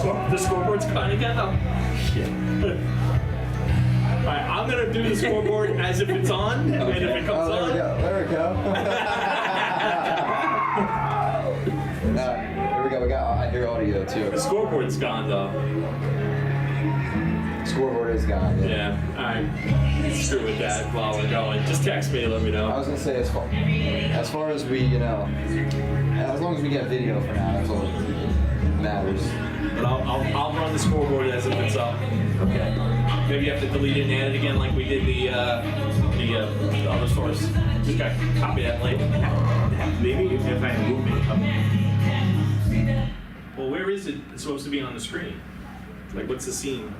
The scoreboard's gone again? Oh, shit. Alright, I'm gonna do the scoreboard as if it's on, and if it comes on. There we go. Here we go. I hear audio too. The scoreboard's gone though. Scoreboard is gone. Yeah. Alright. Screw with that while we're going. Just text me, let me know. I was gonna say as far as we, as long as we get video for now, that's all that matters. But I'll run the scoreboard as if it's up. Okay. Maybe you have to delete it and add it again like we did the other source. Okay. Copy that link. Maybe if I move it up. Well, where is it supposed to be on the screen? Like, what's the scene?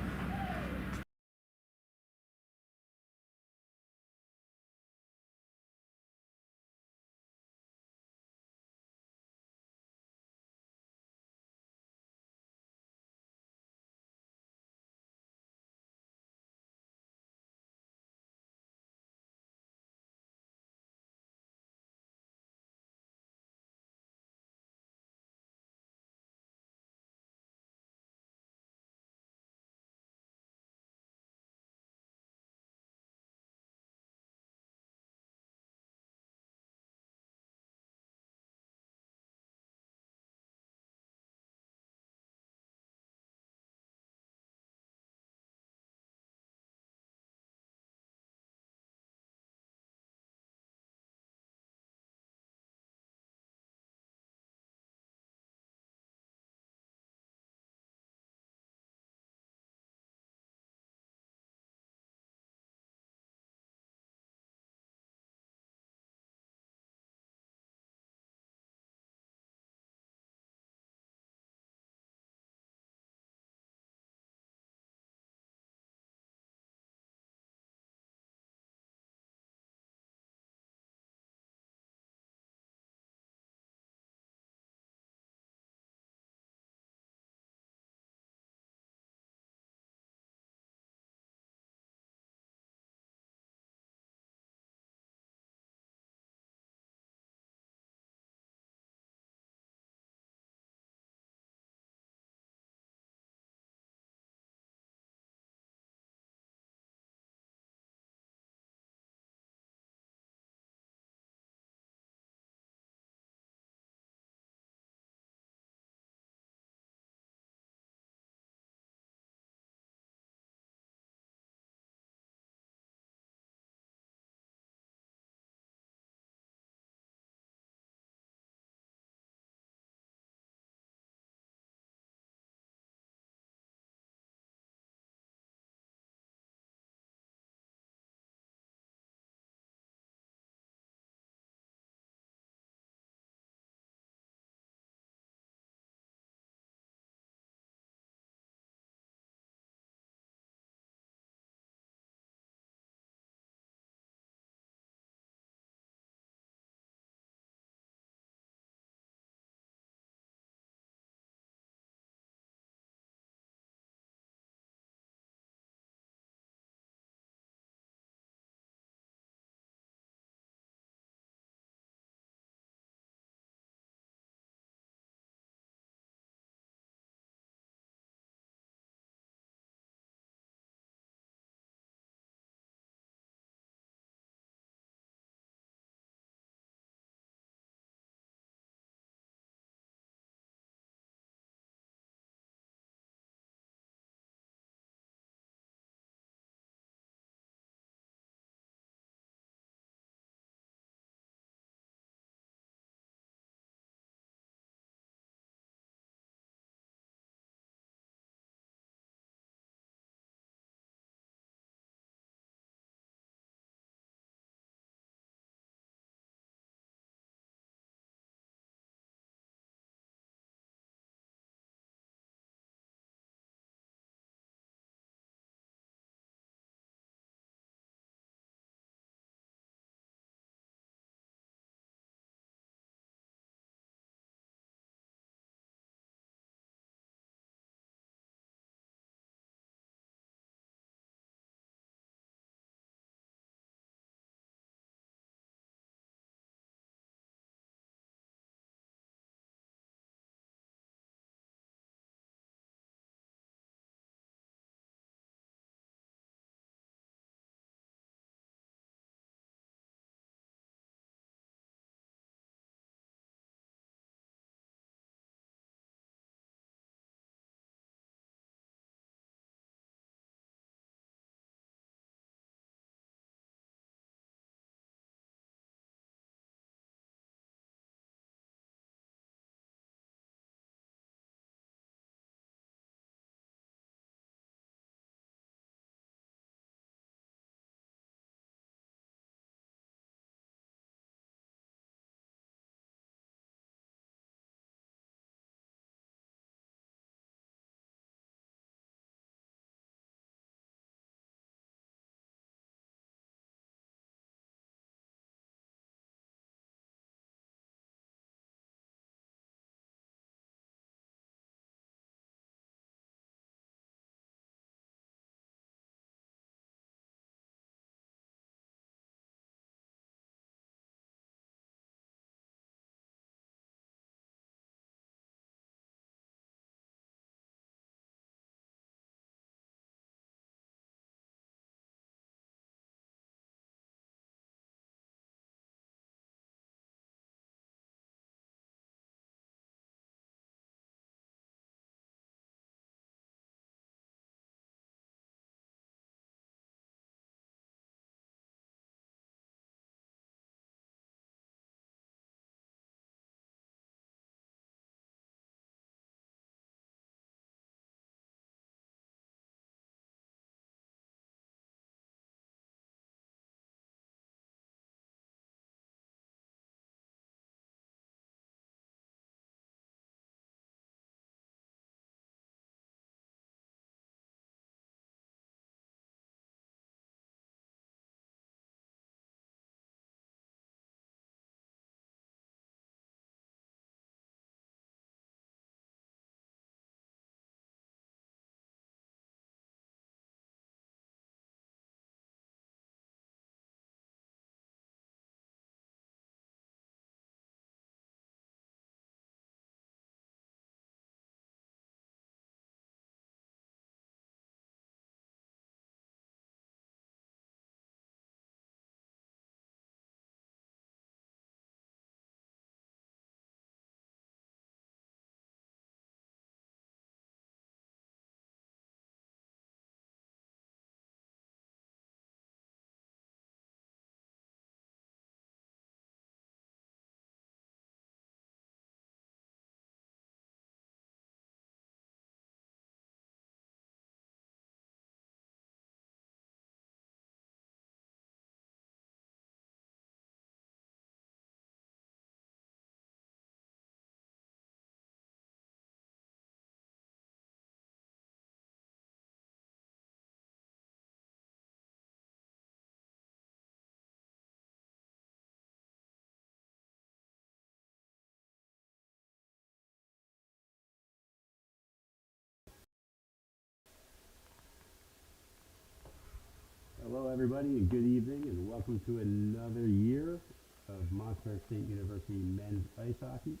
everybody, and good evening, and welcome to another year of Montclair State University men's ice hockey.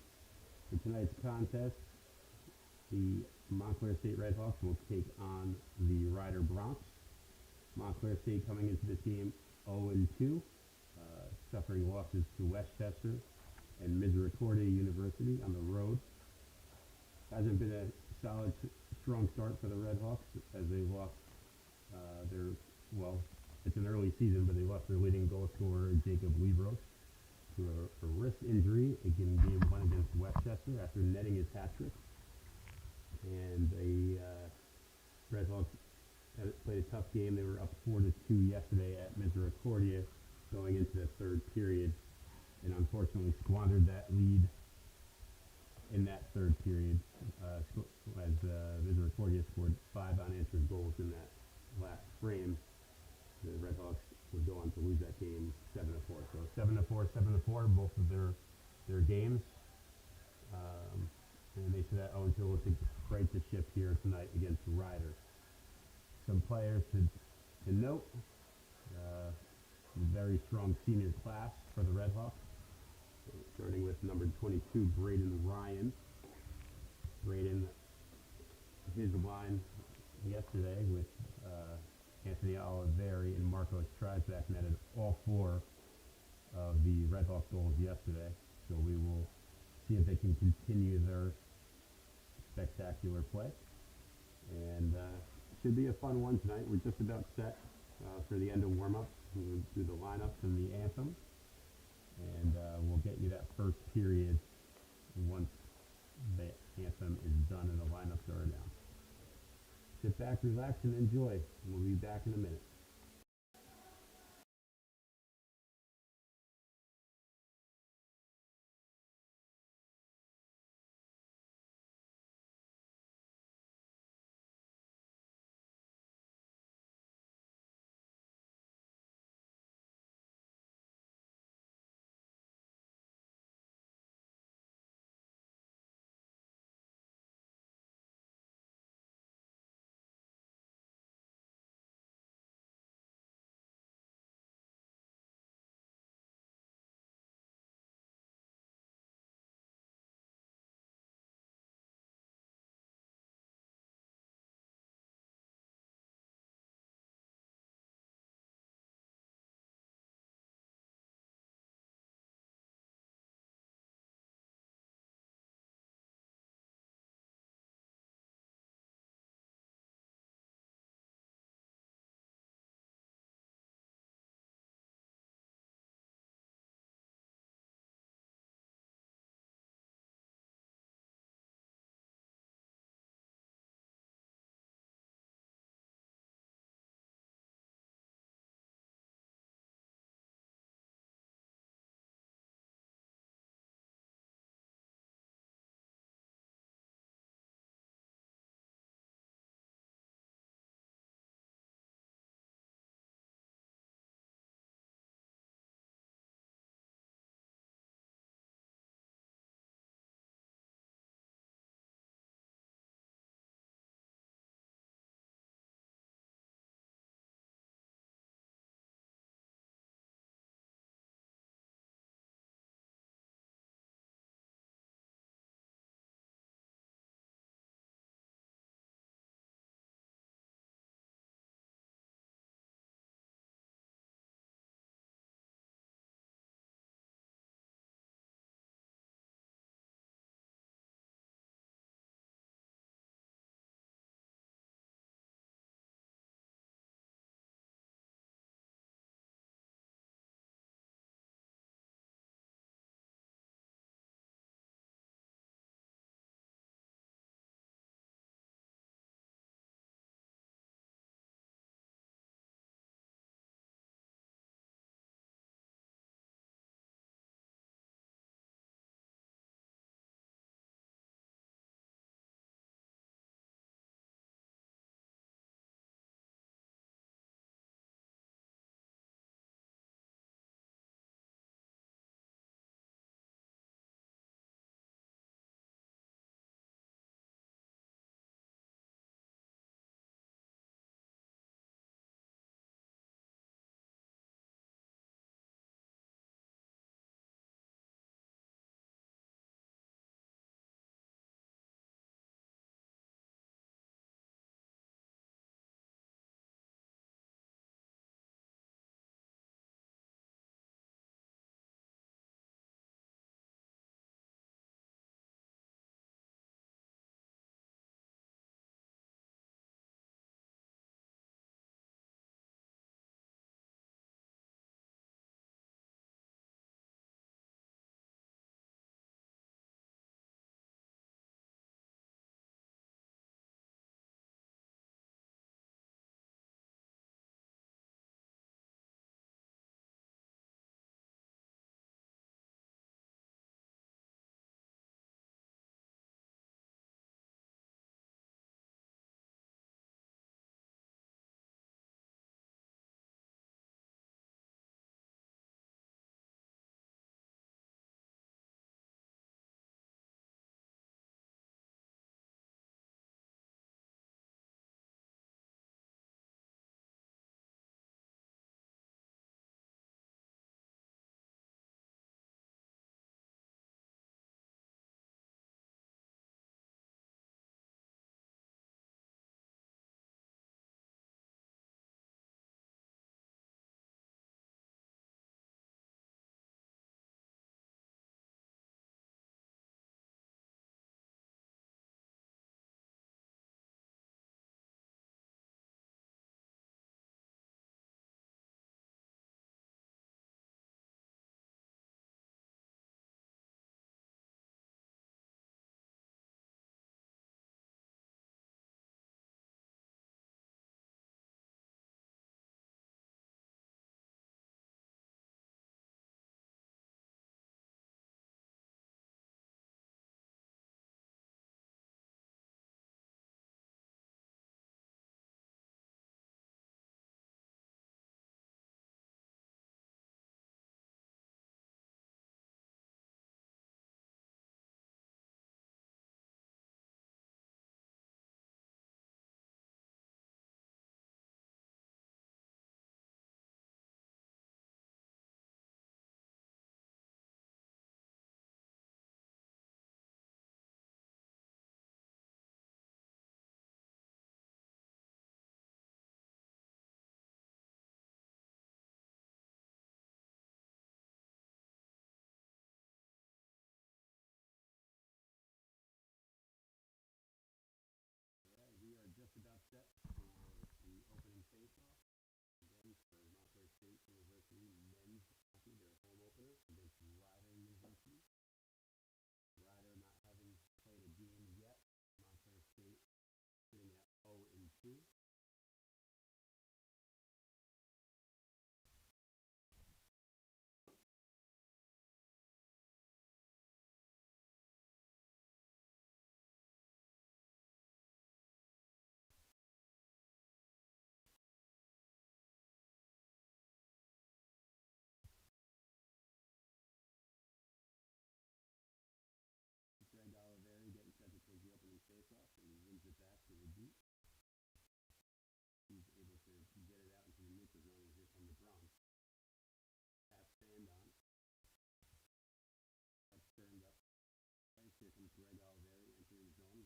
For tonight's contest, the Montclair State Redhawks will take on the Rider Bronx. Montclair State coming into this game 0-2, suffering losses to Westchester and Misericordia University on the road. Hasn't been a solid, strong start for the Redhawks as they lost it's an early season, but they lost their leading goal scorer, Jacob Libros, to a wrist injury in game one against Westchester after netting his hat trick. And the Redhawks played a tough game. They were up 4-2 yesterday at Misericordia going into the third period, and unfortunately squandered that lead in that third period as Misericordia scored 5 unanswered goals in that last frame. The Redhawks would go on to lose that game 7-4. So 7-4, 7-4, both of their games. And they should have to look to right the ship here tonight against Rider. Some players to note. Very strong senior class for the Redhawks. Starting with number 22, Braden Ryan. Braden, his line yesterday with Anthony Oliveri and Marco Strasback netted all 4 of the Redhawk goals yesterday. So we will see if they can continue their spectacular play. And should be a fun one tonight. We're just about set for the end of warm-ups. We'll do the lineups and the anthem. And we'll get you that first period once the anthem is done and the lineups are down. Sit back, relax, and enjoy. We'll be back in a minute.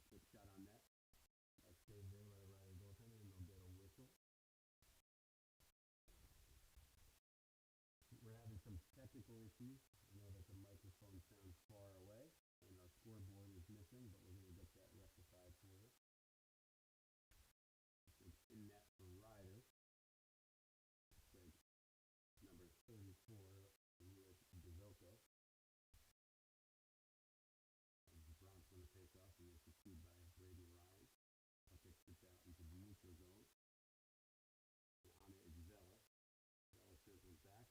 quick shot on net. That's saved there by the Rider goaltender, and they'll get a whistle. We're having some technical issues. I know that the microphone sounds far away, and our scoreboard is missing, but we're going to get that rectified for you. It's in net for Rider. It's number 34, Lewis DeVilco. Bronx on the face-off, and it's pursued by Brady Ryan. Puck gets put out into the neutral zone. And on it is Vela. Vela circles back.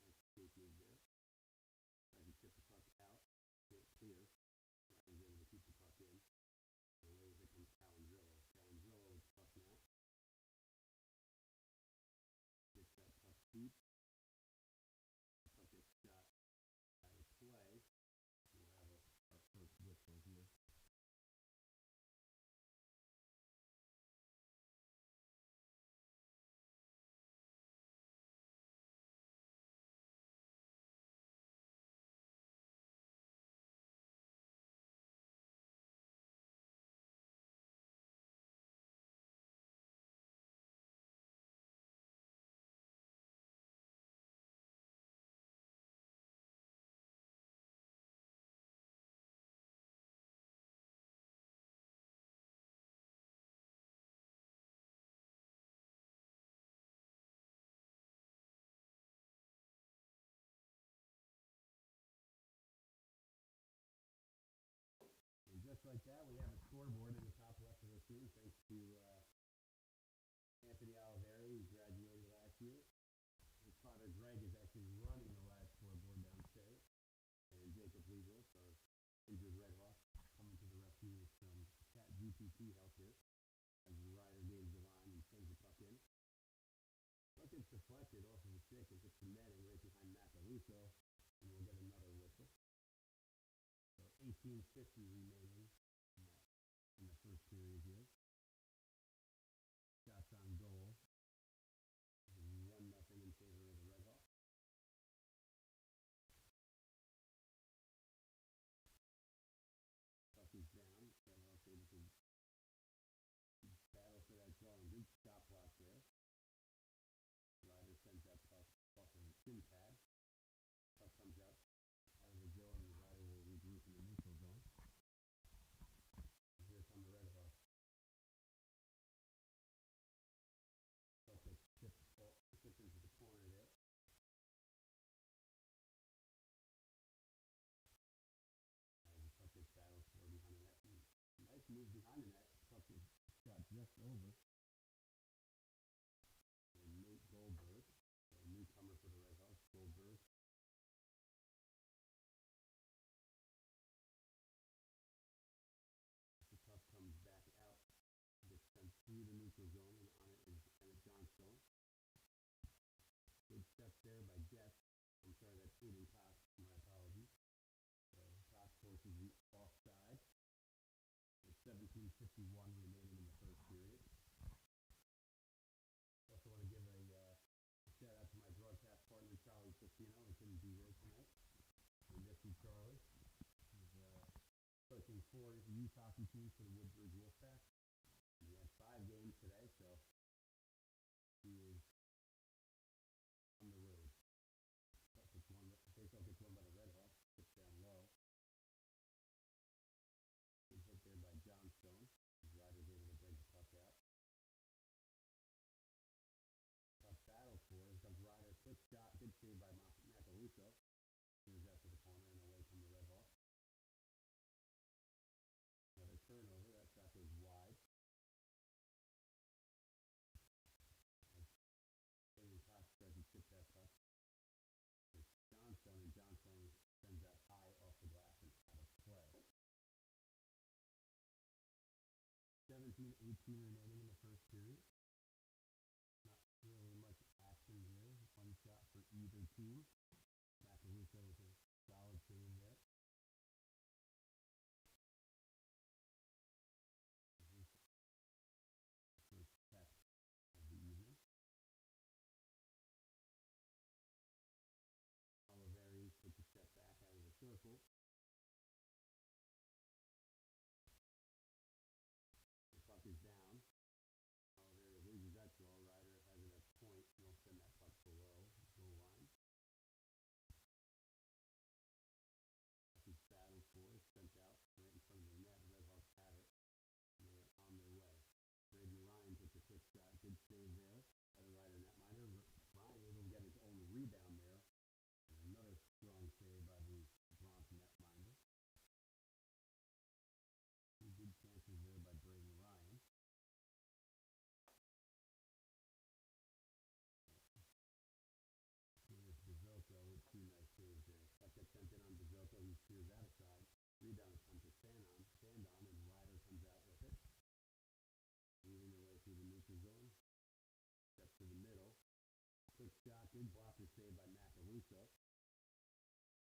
Nice skate move there. Tries to tip the puck out. Get clear. Ryan's able to keep the puck in. And away as it comes Calandrillo. Calandrillo with the puck now. Gets that puck deep. The puck gets shot out of play. We'll have our first whistle here. And just like that, we have a scoreboard in the top left of the screen, thanks to Anthony Oliveri, who graduated last year. His father, Greg, is actually running the live scoreboard downstairs. And Jacob Legos, our injured Red Hawk, coming to the rescue with some chat GPT help here. As the Rider gains the line and sends the puck in. Puck gets deflected off of the stick and hits the netting right behind Macaluso, and we'll get another whistle. So 18:50 remaining in the first period here. Shots on goal. 1-0 in favor of the Red Hawks. Puck is down. Red Hawks able to battle for that draw and good stop block there. Rider sends that puck off of the shin pad. Puck comes out of the zone, and the Rider will regroup in the neutral zone. Here come the Red Hawks. Puck gets tipped into the corner there. As the puck gets battled for behind the net. Nice move behind the net. Puck is shot just over. And Nate Goldberg, a newcomer for the Red Hawks, Goldberg. The puck comes back out, gets sent through the neutral zone, and on it is Emmett Johnstone. Good step there by Jess. I'm sorry, that's Aiden Cox. My apologies. So Cox forces the offside. With 17:51 remaining in the first period. Also want to give a shout out to my broadcast partner, Charlie Casino. He couldn't be here tonight. We miss you, Charlie. He's coaching 4 youth hockey teams for the Woodbridge Wolfpack. He had 5 games today, so he is on the road. Faceoff gets won by the Red Hawks. Puts down low. Good hit there by Johnstone. His Rider's able to break the puck out. Tough battle for it. Here comes Rider. Quick shot. Good save by Macaluso. Here's out to the corner and away from the Red Hawks. Another turnover. That shot goes wide. Aiden Cox tries to chip that puck. It's Johnstone, and Johnstone sends that high off the glass and out of play. 17:18 remaining in the first period. Not really much action here. One shot for either team. Macaluso with a solid save there. First test of the evening. Oliveri takes a step back out of the circle. Good blocker saved by Macaluso.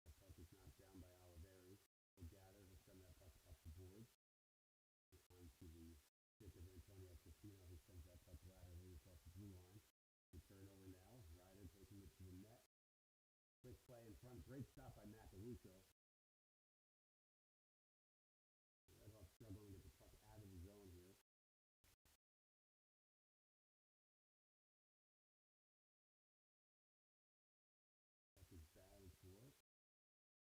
The puck is knocked down by Oliveri. He'll gather to send that puck up the board. Onto the stick of Antonio Casino, who sends that puck laterally across the blue line. The turnover now. Ryder taking it to the net. Quick play in front. Great stop by Macaluso. Red Hawks struggling to get the puck out of the zone here. Puck is batted for it.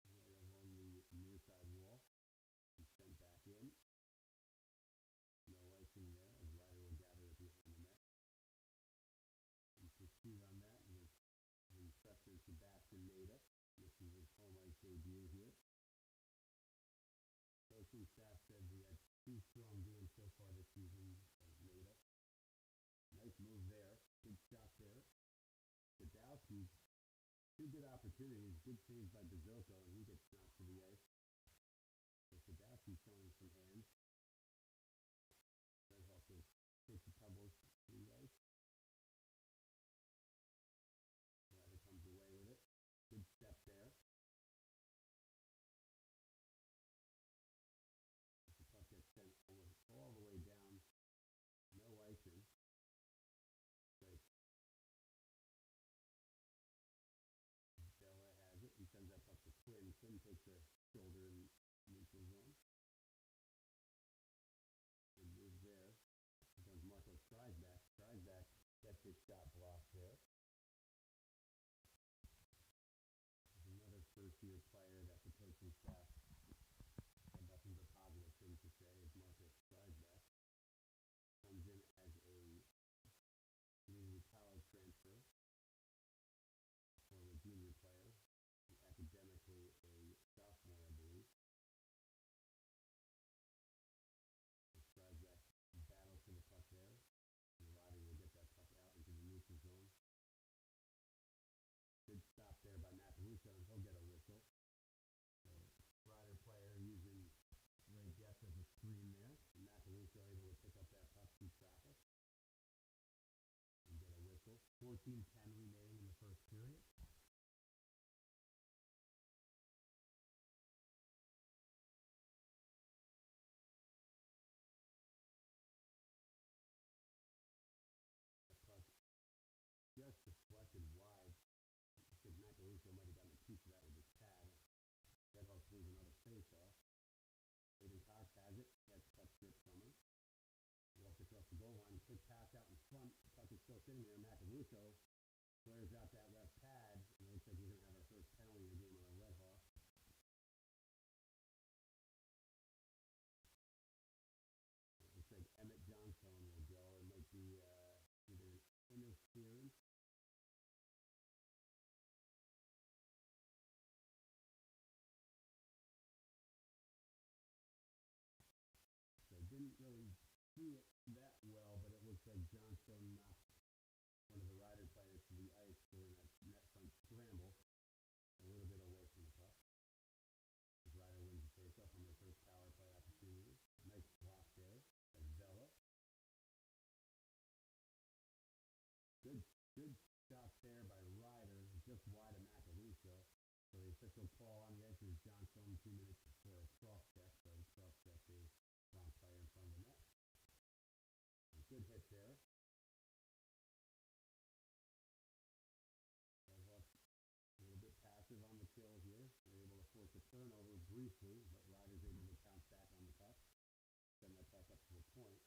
Right along the near side wall. He's sent back in. No icing there as Ryder will gather it behind the net. And pursuit on that with the freshman Sebastian Maida. This is his home ice debut here. Coaching staff said we had 2 strong games so far this season as Maida. Nice move there. Good shot there. Sadowski, 2 good opportunities. Good saves by Bezoko, and he gets knocked to the ice. So Sadowski showing some hands. Red Hawks will take the pebbles to the ice. Ryder comes away with it. Good step there. The puck gets sent all the way down. No icing. Great. Bella has it. He sends that puck to Quinn. Quinn takes a shoulder in neutral zone. Good move there. Here comes Marco Streisbach. Streisbach gets his shot blocked there. There's another first-year player that the coaching staff had nothing but positive things to say is Marco Streisbach. Comes in as a community college transfer. Former junior player. Academically a sophomore, I believe. Streisbach battles for the puck there. And Ryder will get that puck out into the neutral zone. Good stop there by Macaluso, and he'll get a whistle. So, Ryder player using Ray Jess as a screen there. And Macaluso able to pick up that puck through traffic. And get a whistle. 14-10 remaining in the first period. Just deflected wide. I think Macaluso might have gotten a piece of that with his pad. Red Hawks lose another face-off. Aiden Cox has it. Gets puck stripped from him. Walks across the goal line. Quick pass out in front. Puck is still sitting there. Macaluso clears out that left pad. And it looks like we're going to have our first penalty of the game on the Red Hawks. It looks like Emmett Johnstone will go. It might be either interference. So I didn't really see it that well, but it looks like Johnstone knocked one of the Ryder players to the ice during that net front scramble, a little bit away from the puck. Ryder wins the face-off on their first power play opportunity. Nice block there by Vela. Good shot there by Ryder, just wide of Macaluso. So the official call on the ice is Johnstone 2 minutes before a cross check. So the cross check is Montclair in front of the net. Good hit there. A little bit passive on the kill here. They're able to force a turnover briefly, but Ryder's able to bounce back on the puck. Send that puck up to the point.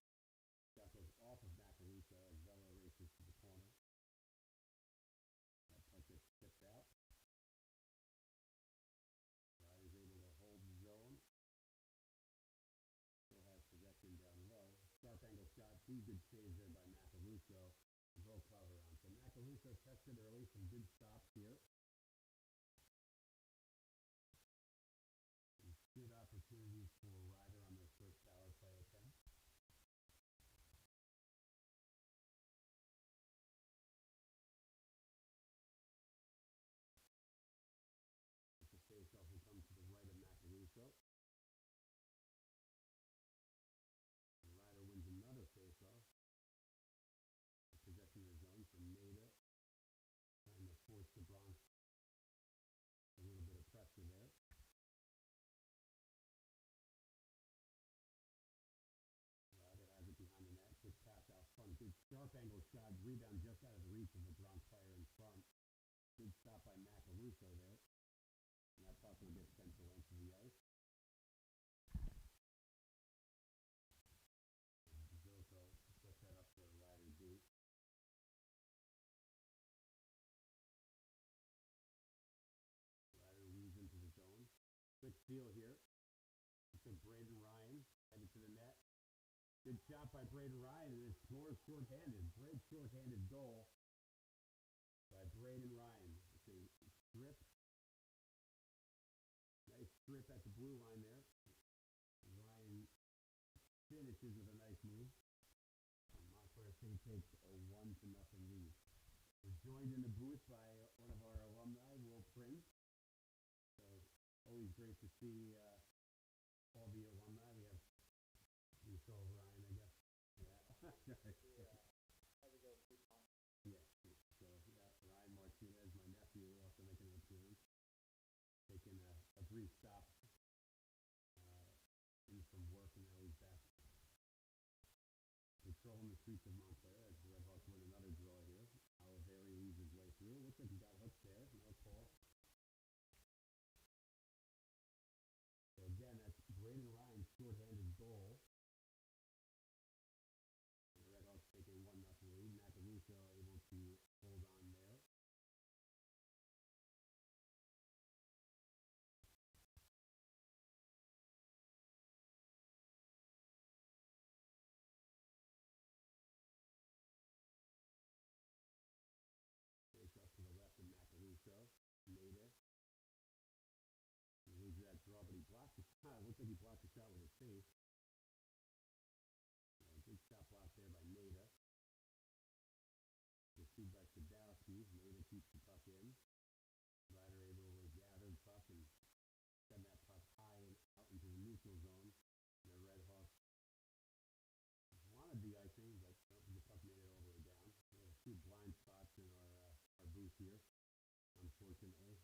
Shot goes off of Macaluso as Vela races to the corner. That puck gets tipped out. Ryder's able to hold the zone. Still has possession down low. Sharp angle shot. 2 good saves there by Macaluso. Both cover on. So Macaluso tested early. Some good stops here. Some good opportunities for Ryder on their first power play attempt. The face-off will come to the right of Macaluso. Ryder wins another face-off. Possession of the zone from Maida. Trying to sharp angle shot, rebound just out of the reach of the Bronx player in front. Good stop by Macaluso there. And that puck will get sent to length of the ice. Zoko puts that up to Ryder D. Ryder weaves into the zone. Quick steal here. To Braden Ryan, headed to the net. Good shot by Braden Ryan, and it scores shorthanded. Great shorthanded goal by Braden Ryan. It's a strip. Nice strip at the blue line there. Ryan finishes with a nice move. Montclair City takes a 1-0 lead. We're joined in the booth by one of our alumni, Will Prince. So always great to see all the alumni. We have Ryan, I guess. Yeah. Yeah. So Ryan Martinez, my nephew, also making an appearance. Taking a brief stop in from work, and now he's back patrolling the streets of Montclair as the Redhawks win another draw here. Oliveri leads his way through. Looks like he got hooked there. No call. So again, that's Braden Ryan's shorthanded goal. The Redhawks take a 1-0 lead. Macaluso able to hold on there. Face up to the left of Macaluso. Nader. He leads that draw, but he blocked the shot. Looks like he blocked the shot with his face. Good shot block there by Nader. Received by Sadowski. Nader keeps the puck in. Ryder able to gather the puck and send that puck high and out into the neutral zone. The Redhawks wanted the icing, but the puck made it all the way down. We have a few blind spots in our booth here, unfortunately.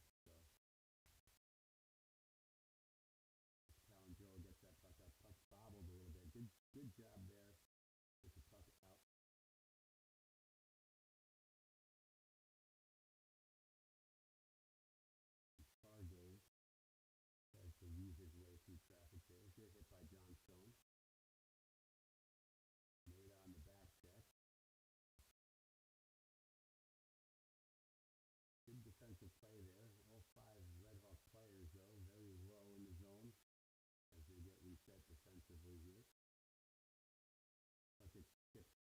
So Callan Joe gets that puck out. Puck bobbled a little bit. Good job there with the puck out. Fargo tries to weave his way through traffic there. Good hit by John Stone. Made on the back check. Good defensive play there. All 5 Redhawks players, though, very low in the zone as they get reset defensively here. Puck gets tipped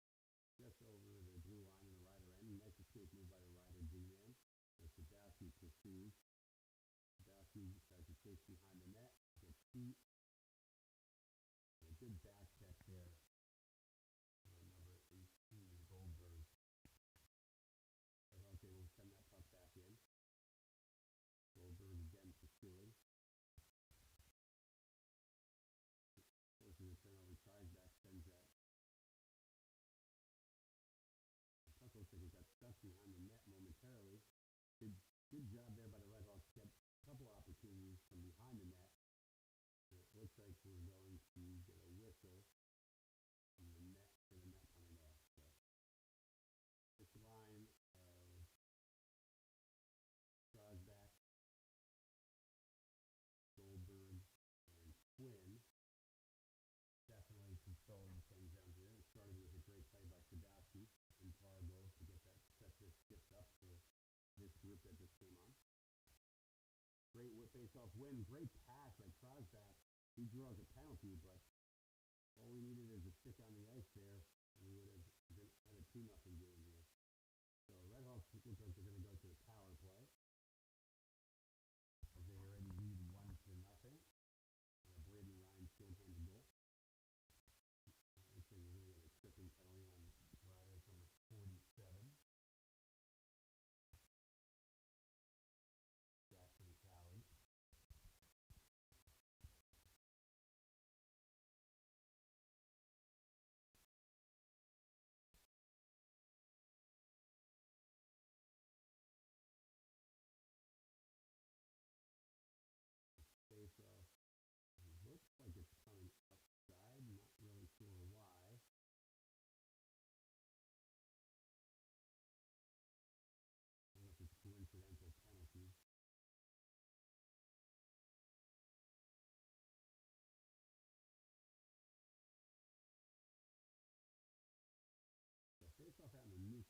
just over the blue line in the Ryder end. Nice escape move by the Ryder D-man. As Sadowski pursues. Sadowski tries to chase behind the net. Gets beat. A good back check there. Number 18, Goldberg. Okay, we'll send that puck back in. Goldberg again pursuing. Forces a turnover, tries back, sends that. The puck looks like it got stuck behind the net momentarily. Good job there by the Redhawks. Get a couple opportunities from behind the net. It looks like we're going to get a whistle from the net coming off. So this line of Crosback, Goldberg, and Quinn definitely controlling things down here. It started with a great play by Sadowski and Fargo to get that set this shift up for this group that just came on. Great face-off win. Great pass by Crosback. He draws a penalty, but all we needed is a stick on the ice there, and we would have had a 2-0 game here. So Redhawks look like they're going to go to the power play. They already lead 1-0. Braden Ryan shorthanded goal. Looks like we're going to get a tripping penalty on Ryder number 47. Jackson Coward.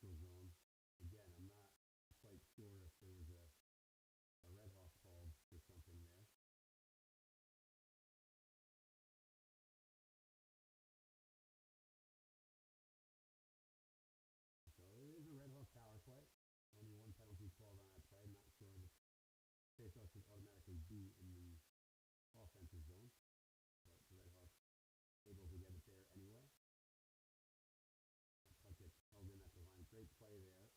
neutral zone. Again, I'm not quite sure if there was a Red Hawk called for something there. So it is a Red Hawk power play. Only one penalty called on that play. I'm not sure the faceoff should automatically be in the offensive zone, but the Red Hawks able to get it there anyway. That puck gets held in at the line. Great play there.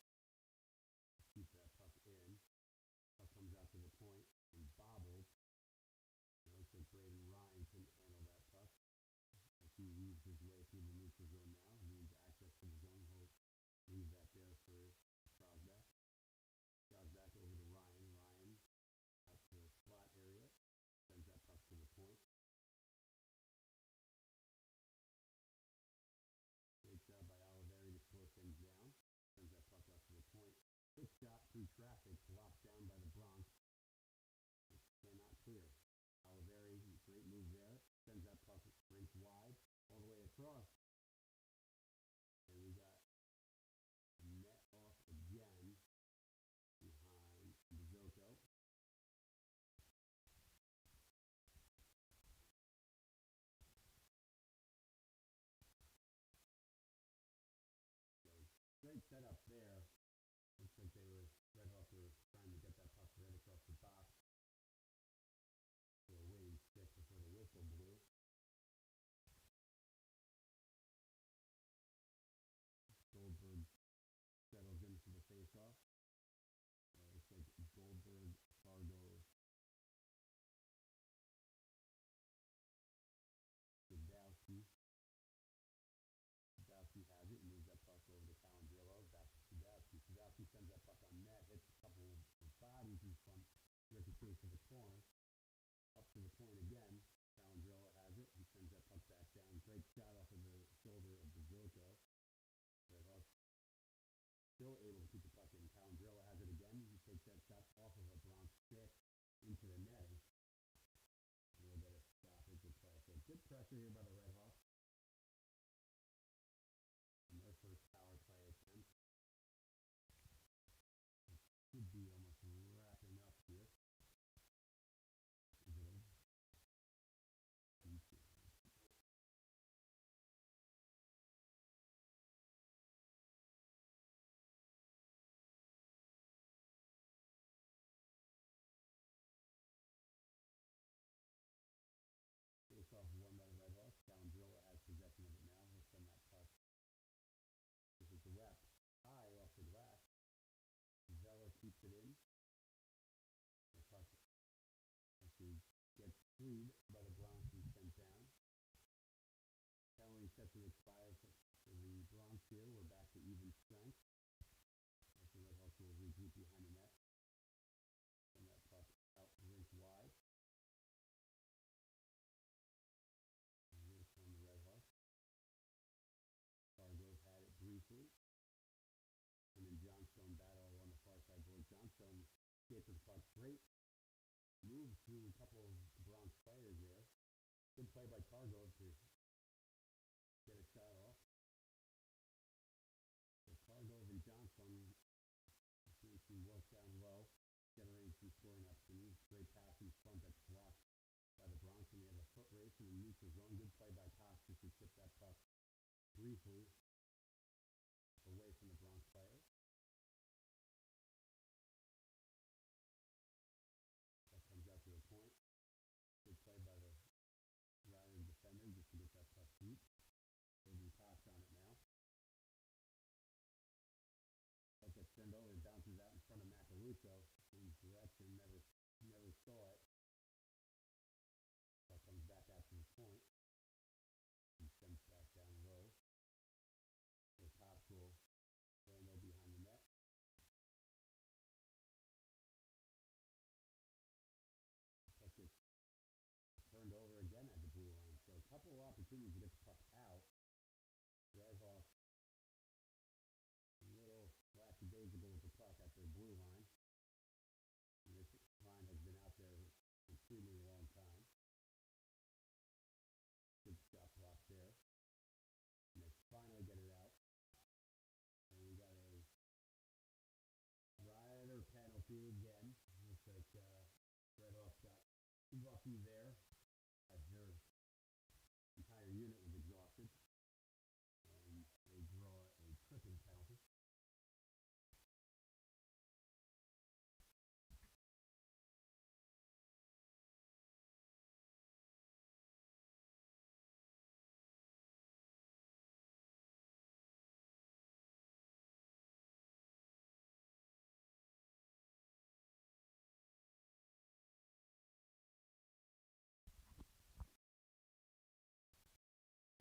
Keep that puck in. Puck comes out to the point and bobbled. It looks like Braden Ryan couldn't handle that puck. As he weaves his way through the neutral zone now, he needs access to the zone. He'll leave that there for Crosback. Crosback over to Ryan. Ryan out to the slot area. Sends that puck to the point. Great job by Oliveri to slow things down. Sends that puck up to the point. Quick shot through traffic, blocked down by the Bronx. Cannot clear. Oliveri, great move there. Sends that puck rink wide, all the way across. And we got net off again behind Bizotto. So great setup there. Looks like Red Hawks were trying to get that puck right across the box. They were waiting stick before the whistle blew. Goldberg settles into the face-off. Looks like Goldberg, Fargo, Sadowski. Sadowski has it, moves that puck over to Calandrillo, back to Sadowski. Sadowski sends that puck on net, hits a couple of bodies in front, ricochets to the corner. Up to the point again. Calandrillo has it. He sends that puck back down. Great shot off of the shoulder of Bizotto. Red Hawks still able to keep the puck in. Calandrillo has it again. He takes that shot off of a Bronx stick into the net. A little bit of stoppage of play. So good pressure here by the Red Hawks. And their first power play attempt. It should be almost wrapping up here. Face off won by the Red Hawks. Calandrillo has possession of it now. He'll send that puck. This is the rep. High off the glass. Vela keeps it in. The puck actually gets freed by the Bronx and sent down. Penalty set to expire for the Bronx here. We're back to even strength. The Red Hawks will regroup behind the net. Send that puck out rink wide. From the Red Hawks. Fargo's had it briefly. And then Johnstone battle on the far side board. Johnstone gets the puck. Great move through a couple of Bronx players there. Good play by Cargo to get a shot off. So Cargo and Johnstone seems to work down low, generating some scoring opportunities. Great pass in front that's blocked by the Bronx, and we have a foot race in the neutral zone. Good play by Cox to tip that puck briefly away from the Bronx player. That comes out to the point. Good play by the Ryan defender just to get that puck deep. Maybe Cox on it now. Puck gets turned over and bounces out in front of Macaluso. Change direction, never saw it. Puck comes back out to the point. And sends back down low. The Cox will stand over behind the net. Puck gets turned over again at the blue line. So a couple of opportunities to get the puck out. Red Hawks a little lackadaisical with the puck at their blue line. And this line has been out there for an extremely long time. Good shot block there. And they finally get it out. And we got a penalty again. Looks like Red Hawks got lucky there as their entire unit was exhausted. And they draw a tripping penalty.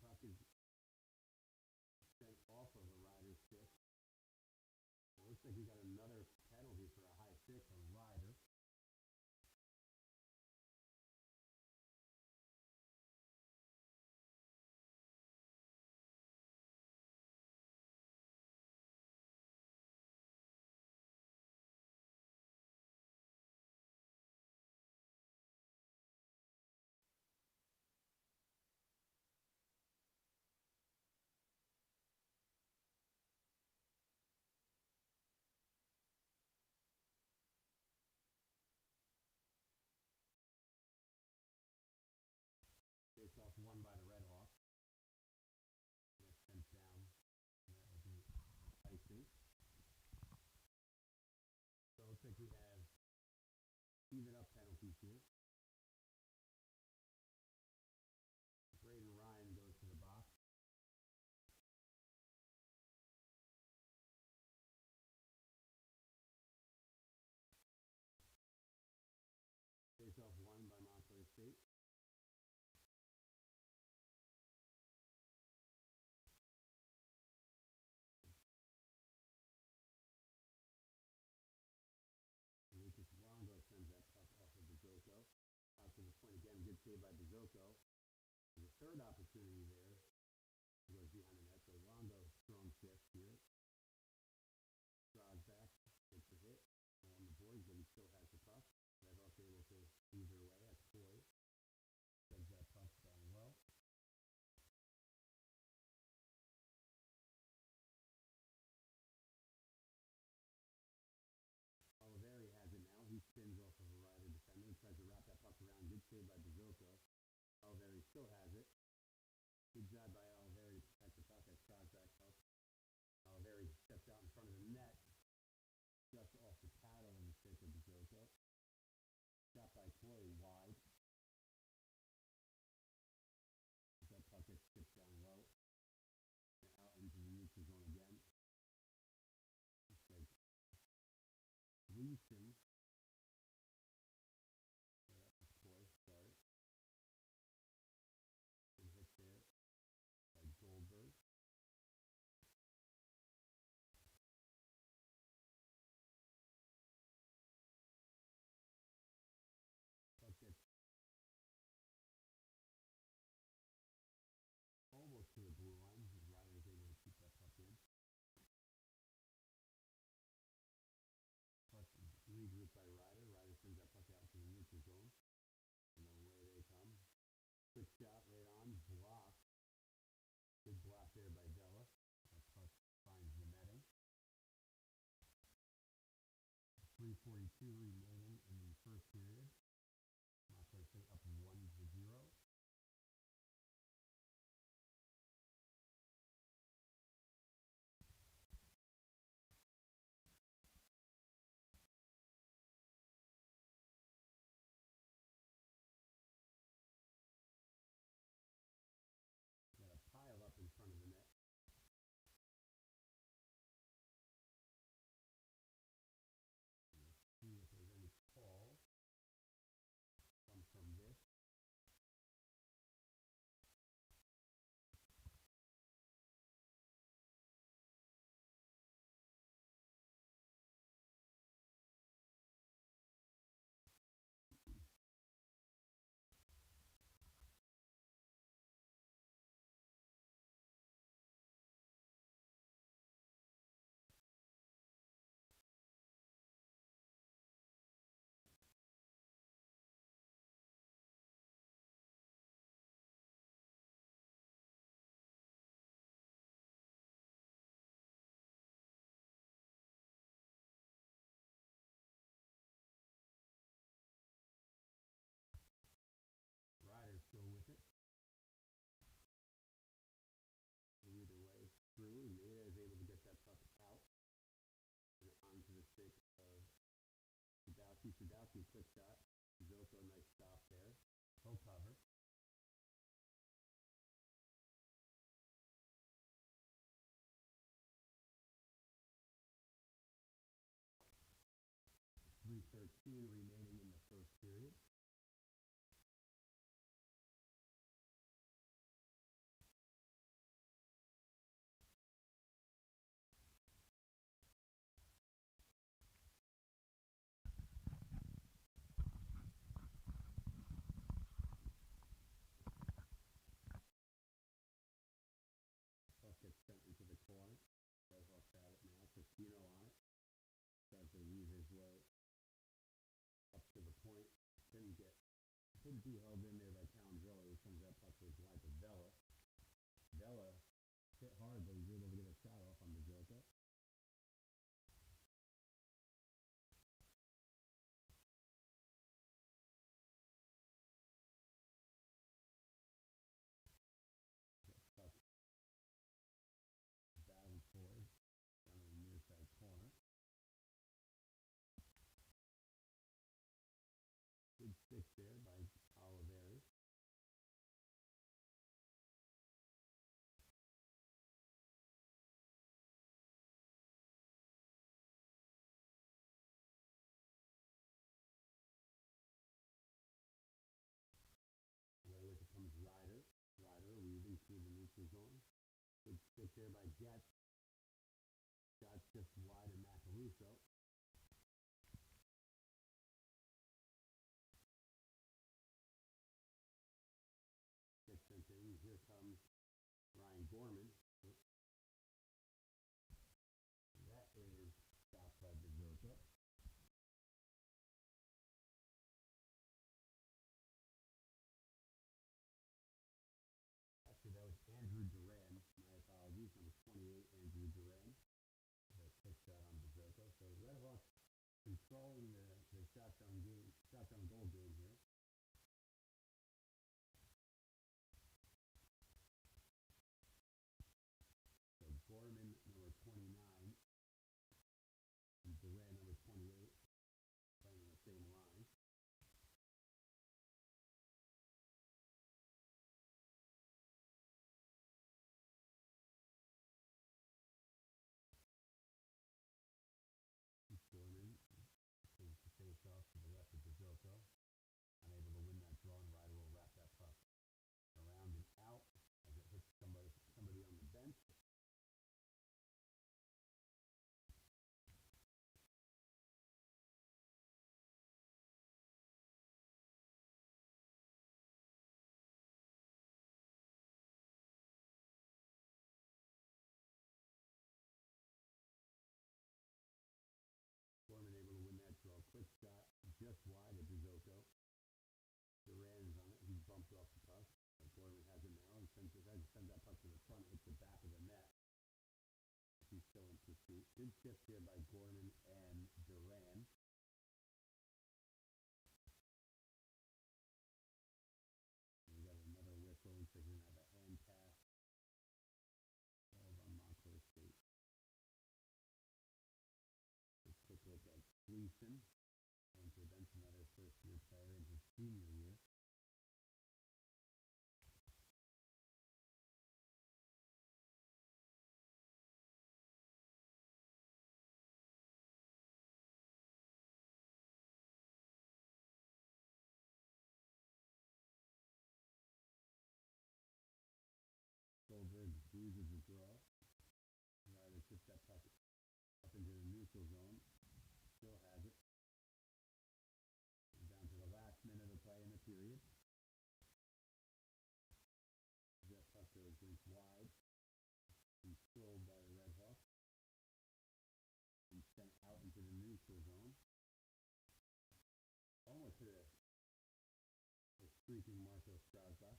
Puck is sent off of a rider's stick. It looks like we got another penalty for a high stick, a rider. Face off won by the Red Hawks. Gets sent down. And that will be icing. So it looks like we have even up penalties here. Braden Ryan goes to the box. Face off won by Montclair State. Lucas Longo sends that puck off of Bizoko. Out to the point again, good save by Bizoko. There's a third opportunity there. Goes behind the net, so Longo strong shift here. Draws back, gets a hit on the boards, but he still has the puck. Red Hawks able to either way at Coy. Sends that puck down well. Oliveri has it now. He spins off of a rider defender and tries to wrap that puck around. Good save by Bizoko. Oliveri still has it. Good job by Oliveri to protect the puck at Skazak puck. Oliveri steps out in front of the net. Just off the paddle in the stick of Bizoko. Shot by Coy wide. That puck gets tipped down low. And out into the neutral zone again. Looks like Gleason. That was Coy, sorry. Good hit there by Goldberg. Puck gets almost to the blue line. Ryder is able to keep that puck in. Puck regrouped by Ryder. Ryder sends that puck out to the neutral zone. And then away they come. Quick shot right on. Block. Good block there by Della. That puck finds the netting. 3:42 remaining in the first period. Montclair State up 1-0. Got a pile up in front of the net. See if there's any calls. Lefty quick shot. Zoko, nice stop there. Full cover. .313 remaining in the first period. Puck gets sent into the corner. Red Hawks have it now. Casino on it. Tries to weave his way up to the point. Couldn't be held in there by Calandrelli, who comes that puck to his line to Vela. Vela hit hard, but he's able to get a shot off on the Zoko. Puck battled forward down in the near side corner. Good stick there by Oliveri. Away with it comes Ryder. Ryder weaving through the neutral zone. Good stick there by Jets. Shot just wide of Macaluso. Gets sent in. Here comes Ryan Gorman. That is stopped by Zoko. Actually, that was Andrew Duran. My apologies. Number 28, Andrew Duran. The quick shot on Zoko. So Red Hawks controlling the shot on goal game here. So Gorman, number 29, and Duran, number 28, playing on the same line. Gorman takes the face off to the left of Zoko. Unable to win that draw, and Ryder will wrap that puck around and out as it hits somebody on the bench. Gorman able to win that draw. Quick shot, just wide of Zoko. Duran's on it. He's bumped off the puck. But Gorman has it now and sends that puck to the front. Hits the back of the net. He's still in pursuit. Good shift here by Gorman and Duran. We got another whistle. Looks like we're going to have a hand pass. Called on Montclair State. Quick look at Gleason, going to bench another first-year player in his senior year. Goldberg bruises the draw. Ryder tips that puck up into the neutral zone. Still has it. Down to the last minute of play in the period. That puck goes wide. Controlled by the Red Hawks. And sent out into the neutral zone. Almost hit a streaking Marco Strasbach.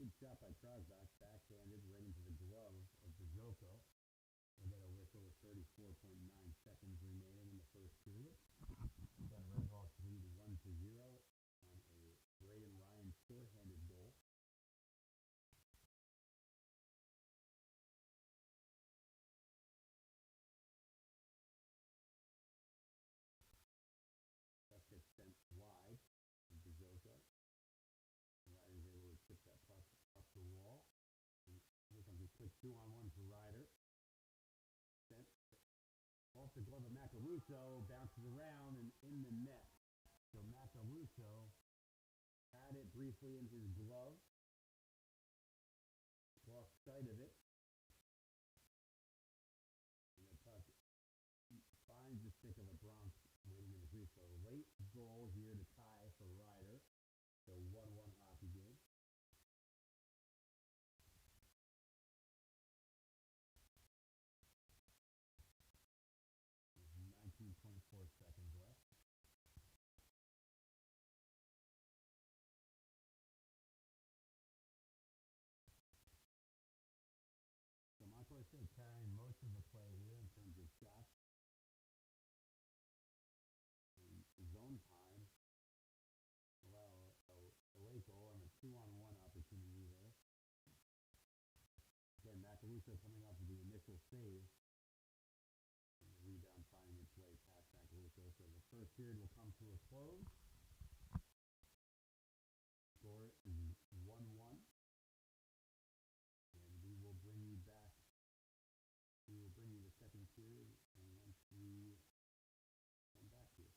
Good shot by Strasbach. Backhanded right into the glove of the Zoko. We got a whistle with 34.9 seconds remaining in the first period. The Red Hawks lead 1-0 on a Braden Ryan shorthanded goal. the glove of Macaluso, bounces around and in the net. So Macaluso had it briefly in his glove, lost sight of it, and the puck finds the stick of a Bronx waiting in the crease. So late goal here to tie for Ryder. So 1-1 hockey game. There's 19.4 seconds left. So Montclair still carrying most of the play here in terms of shots. And zone time. Well, a late goal and a 2-on-1 opportunity there. Again, Macaluso coming off of the initial save. And the rebound finding its way past Macaluso. So the first period will come to a close. Score is 1-1. And we will bring you back. We will bring you the second period. And once we come back here.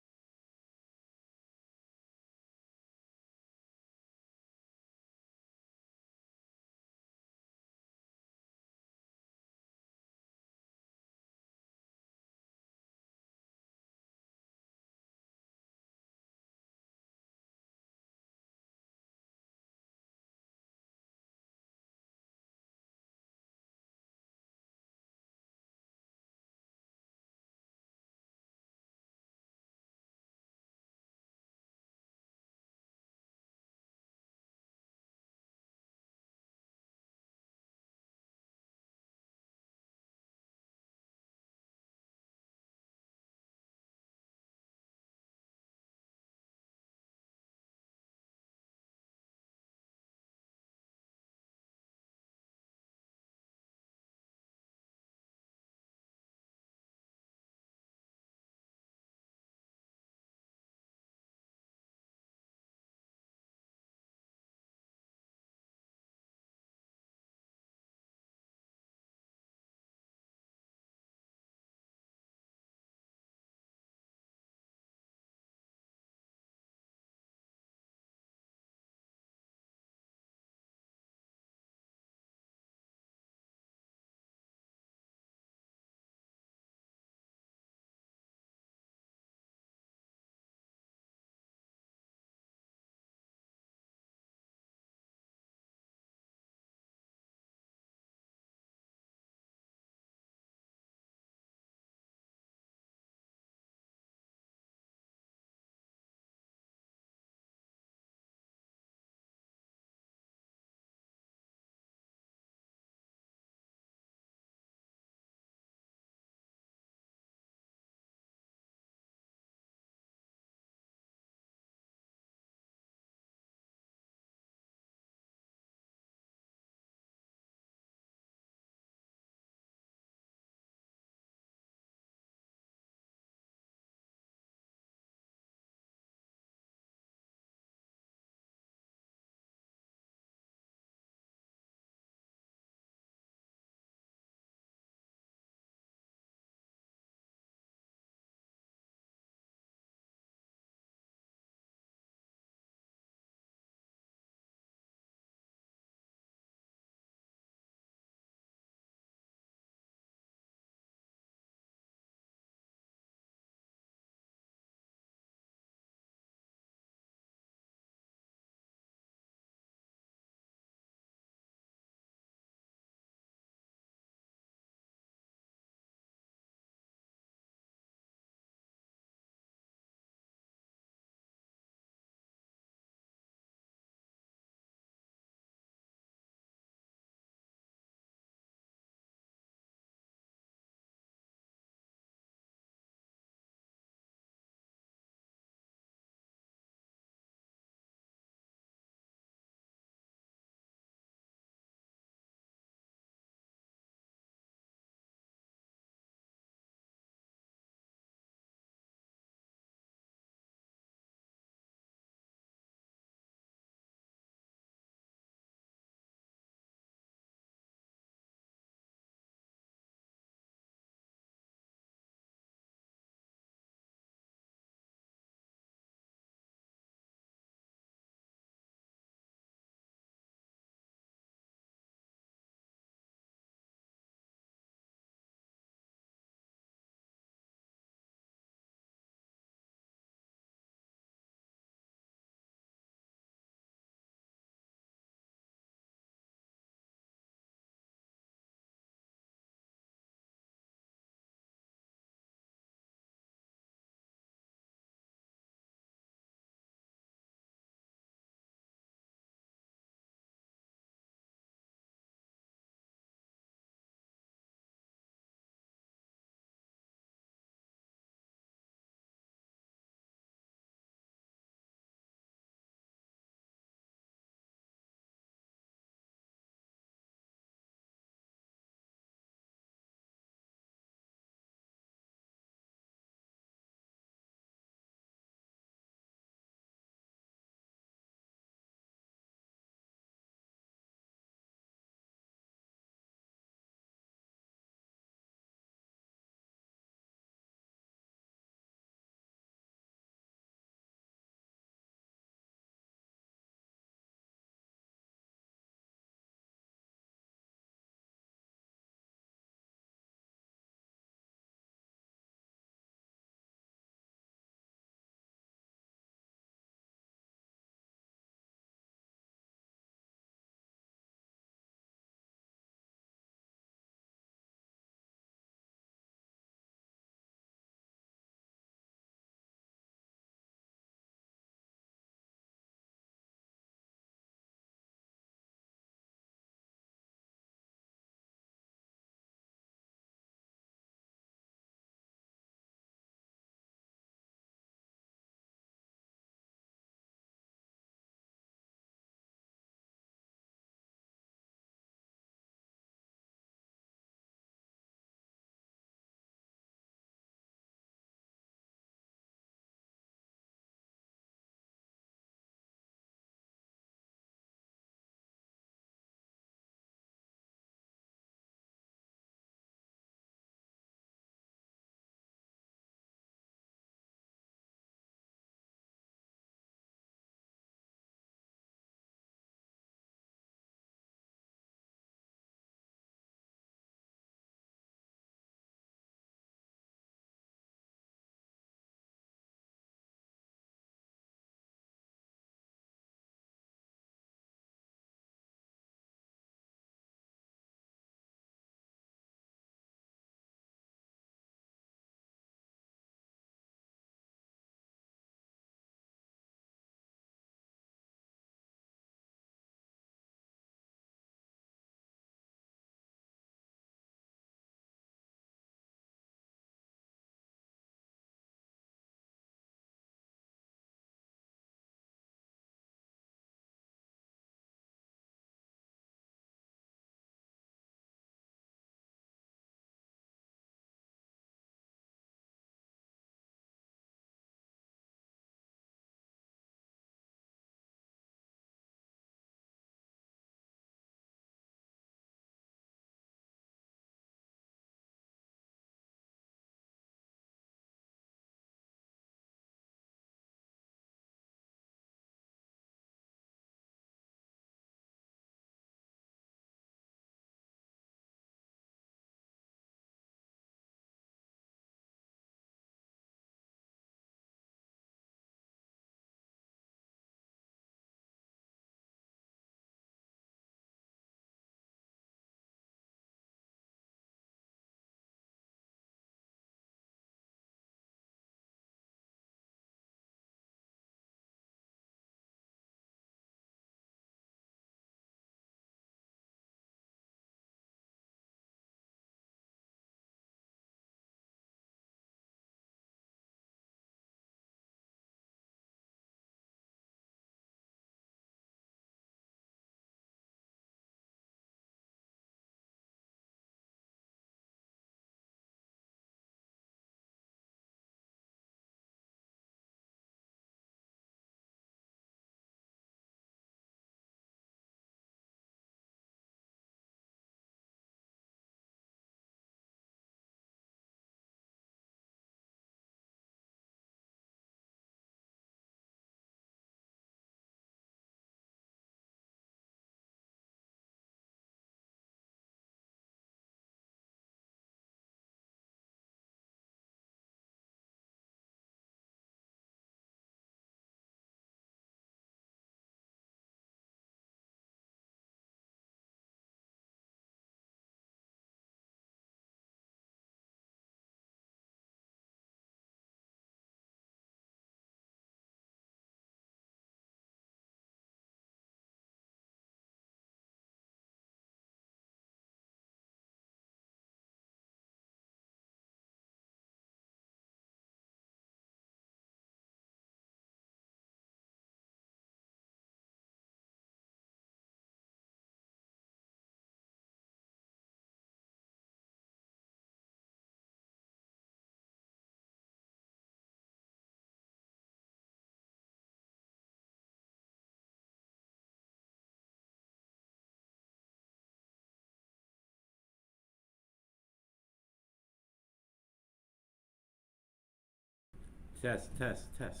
Test, test, test.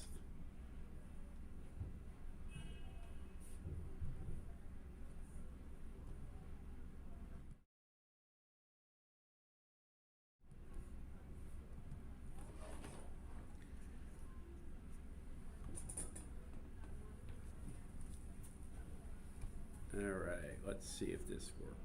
All right, let's see if this works.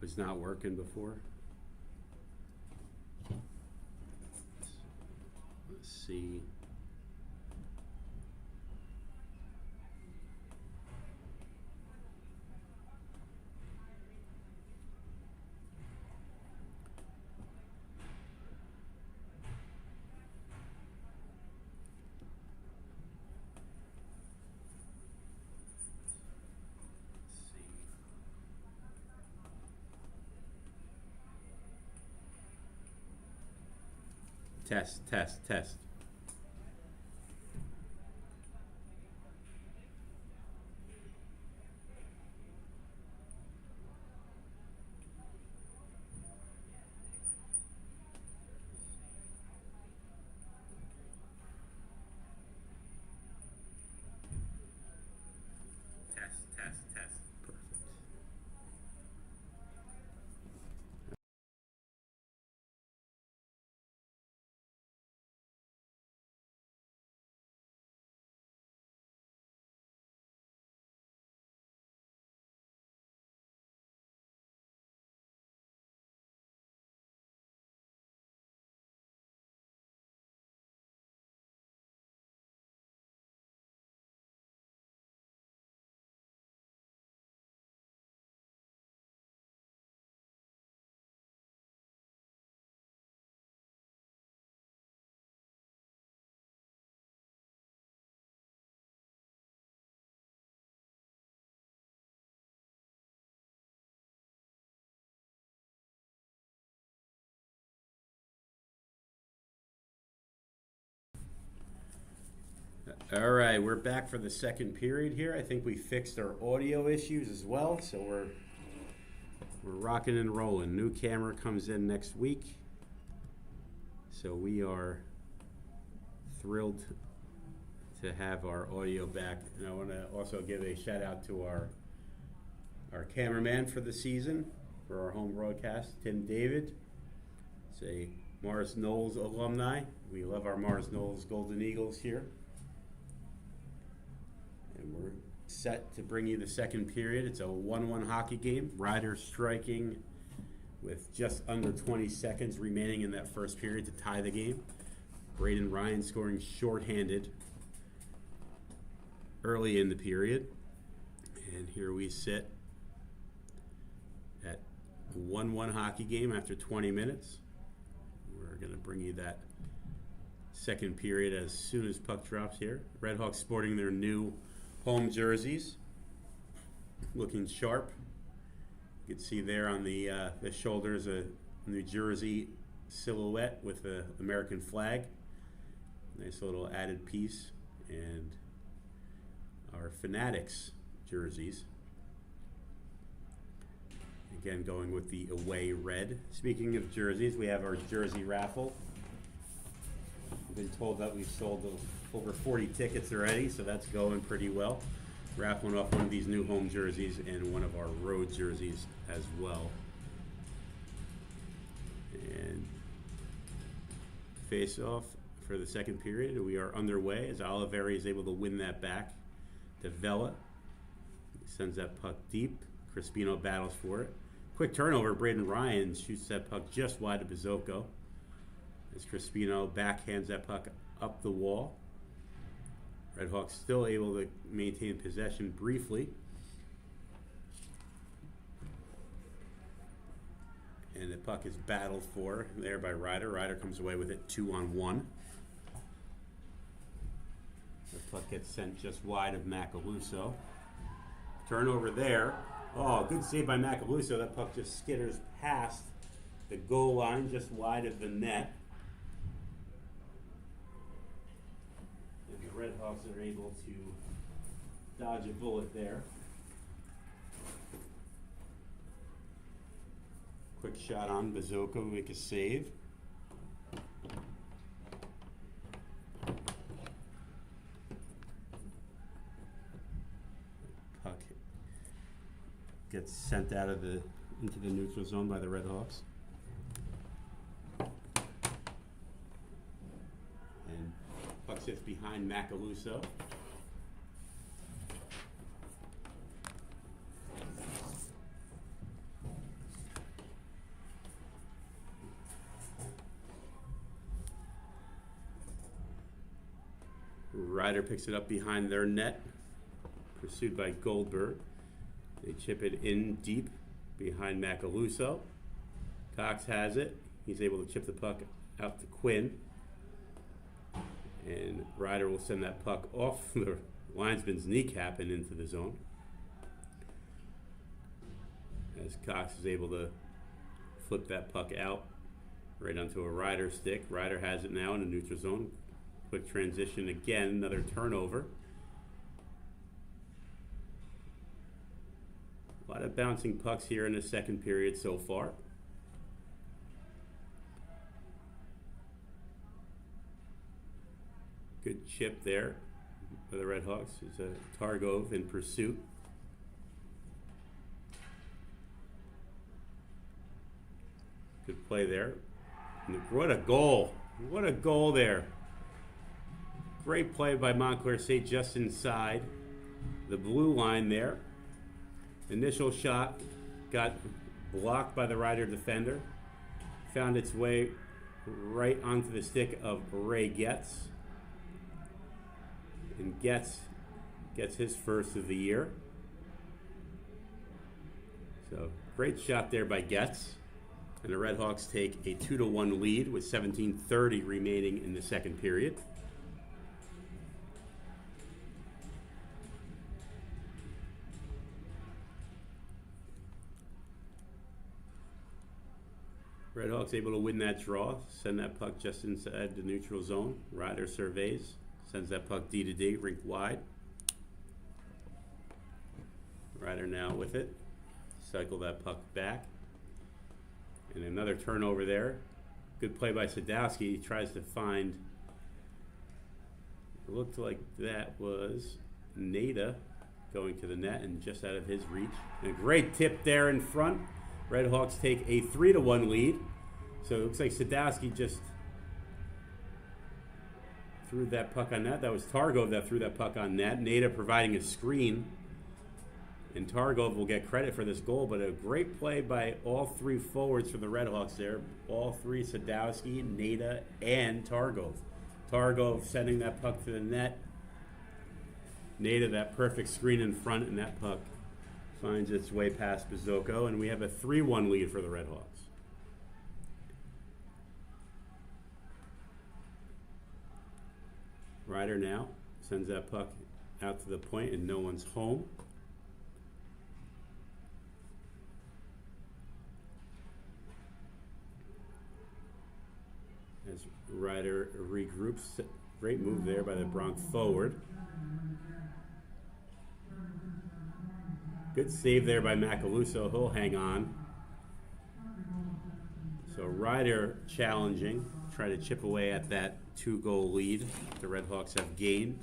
Was not working before. Let's see. Test, test, test. Test, test, test. Perfect. All right, we're back for the second period here. I think we fixed our audio issues as well, so we're rocking and rolling. New camera comes in next week, so we are thrilled to have our audio back. And I want to also give a shout out to our cameraman for the season for our home broadcast, Tim David. It's a Morris Knowles alumni. We love our Morris Knowles Golden Eagles here. And we're set to bring you the second period. It's a 1-1 hockey game. Riders striking with just under 20 seconds remaining in that first period to tie the game. Braden Ryan scoring shorthanded early in the period. And here we sit at a 1-1 hockey game after 20 minutes. We're going to bring you that second period as soon as puck drops here. Redhawks sporting their new home jerseys, looking sharp. You can see there on the shoulders a New Jersey silhouette with the American flag. Nice little added piece. And our Fanatics jerseys. Again, going with the away red. Speaking of jerseys, we have our jersey raffle. We've been told that we've sold over 40 tickets already, so that's going pretty well. Raffling off one of these new home jerseys and one of our road jerseys as well. And face off for the second period. We are underway as Oliveri is able to win that back to Vela. He sends that puck deep. Crispino battles for it. Quick turnover. Braden Ryan shoots that puck just wide of Bizocco as Crispino backhands that puck up the wall. Redhawks still able to maintain possession briefly. And the puck is battled for there by Ryder. Ryder comes away with it 2-on-1. The puck gets sent just wide of Macaluso. Turnover there Oh, good save by Macaluso. That puck just skitters past the goal line, just wide of the net. And the Red Hawks are able to dodge a bullet there. Quick shot on Bazoko, make a save. Puck gets sent out of into the neutral zone by the Red Hawks. And puck sits behind Macaluso. Ryder picks it up behind their net, pursued by Goldberg. They chip it in deep behind Macaluso. Cox has it. He's able to chip the puck out to Quinn. And Ryder will send that puck off the linesman's kneecap and into the zone. As Cox is able to flip that puck out right onto a Ryder stick. Ryder has it now in the neutral zone. Quick transition again, another turnover. A lot of bouncing pucks here in the second period so far. Good chip there by the Red Hawks. It's a Targov in pursuit. Good play there. And what a goal. What a goal there. Great play by Montclair State just inside the blue line there. Initial shot got blocked by the Ryder defender. Found its way right onto the stick of Ray Getz. And Getz gets his first of the year. So great shot there by Getz. And the Red Hawks take a 2-1 lead with 17:30 remaining in the second period. Red Hawks able to win that draw, send that puck just inside the neutral zone. Ryder surveys, sends that puck D to D, rink wide. Ryder now with it, cycle that puck back. And another turnover there. Good play by Sadowski. He tries to find, it looked like that was Nada going to the net and just out of his reach. And a great tip there in front. Red Hawks take a 3-1 lead. So it looks like Sadowski just threw that puck on net. That was Targov that threw that puck on net. Nada providing a screen. And Targov will get credit for this goal, but a great play by all three forwards for the Red Hawks there. All three, Sadowski, Nada, and Targov. Targov sending that puck to the net. Nada that perfect screen in front, and that puck finds its way past Bazoko, and we have a 3-1 lead for the Red Hawks. Ryder now sends that puck out to the point, and no one's home. As Ryder regroups, great move there by the Bronx forward. Good save there by Macaluso. He'll hang on. So Ryder challenging, try to chip away at that 2-goal lead the Red Hawks have gained.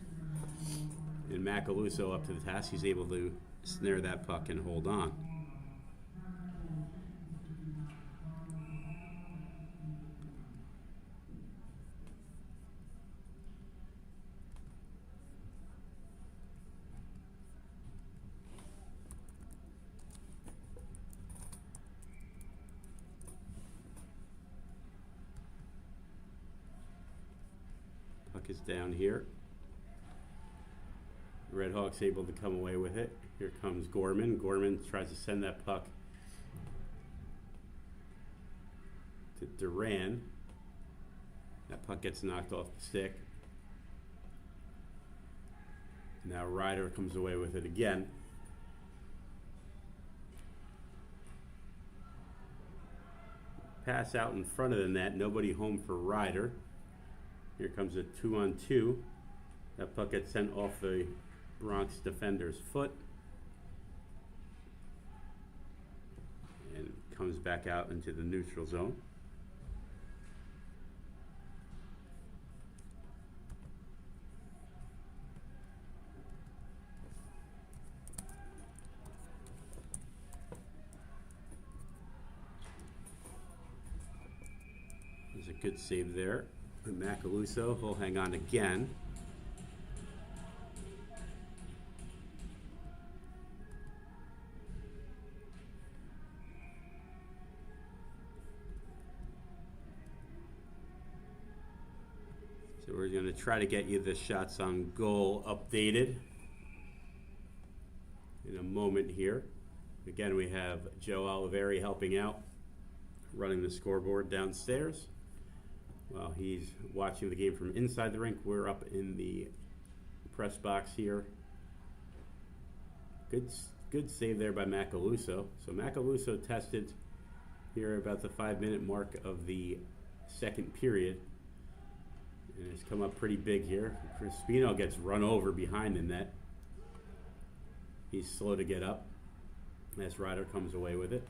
And Macaluso up to the task. He's able to snare that puck and hold on. Puck is down here. Red Hawks able to come away with it. Here comes Gorman. Gorman tries to send that puck to Duran. That puck gets knocked off the stick. Now Ryder comes away with it again. pass out in front of the net. Nobody home for Ryder. Here comes a 2-on-2. That puck gets sent off the Bronx defender's foot and comes back out into the neutral zone. There's a good save there. And Macaluso will hang on again. So we're going to try to get you the shots on goal updated in a moment here. Again, we have Joe Oliveri helping out, running the scoreboard downstairs. While he's watching the game from inside the rink, we're up in the press box here. Good save there by Macaluso. So Macaluso tested here about the 5-minute mark of the second period. And it's come up pretty big here. Crispino gets run over behind the net. He's slow to get up as Ryder comes away with it.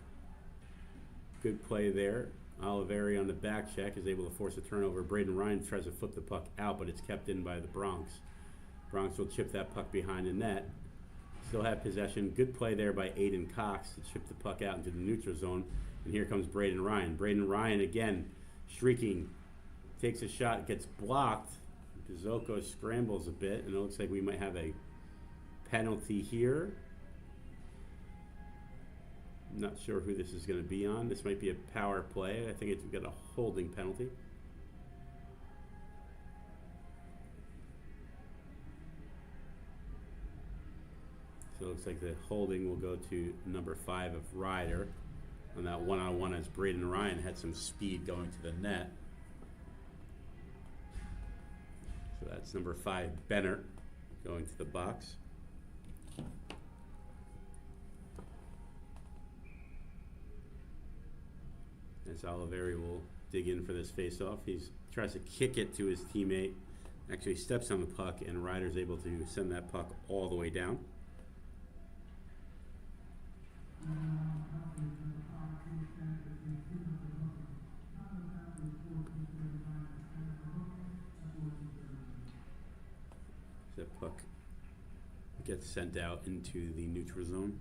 Good play there. Oliveri on the back check is able to force a turnover. Braden Ryan tries to flip the puck out, but it's kept in by the Bronx. Bronx will chip that puck behind the net. Still have possession. Good play there by Aiden Cox to chip the puck out into the neutral zone. And here comes Braden Ryan. Braden Ryan again shrieking. Takes a shot, gets blocked. Pizzuko scrambles a bit, and it looks like we might have a penalty here. I'm not sure who this is going to be on. This might be a power play. I think it's got a holding penalty. So it looks like the holding will go to number 5 of Ryder on that one-on-one as Braden Ryan had some speed going to the net. So that's number 5, Bennett, going to the box. As Oliveri will dig in for this face-off. He tries to kick it to his teammate, actually steps on the puck, and Ryder's able to send that puck all the way down. That puck gets sent out into the neutral zone.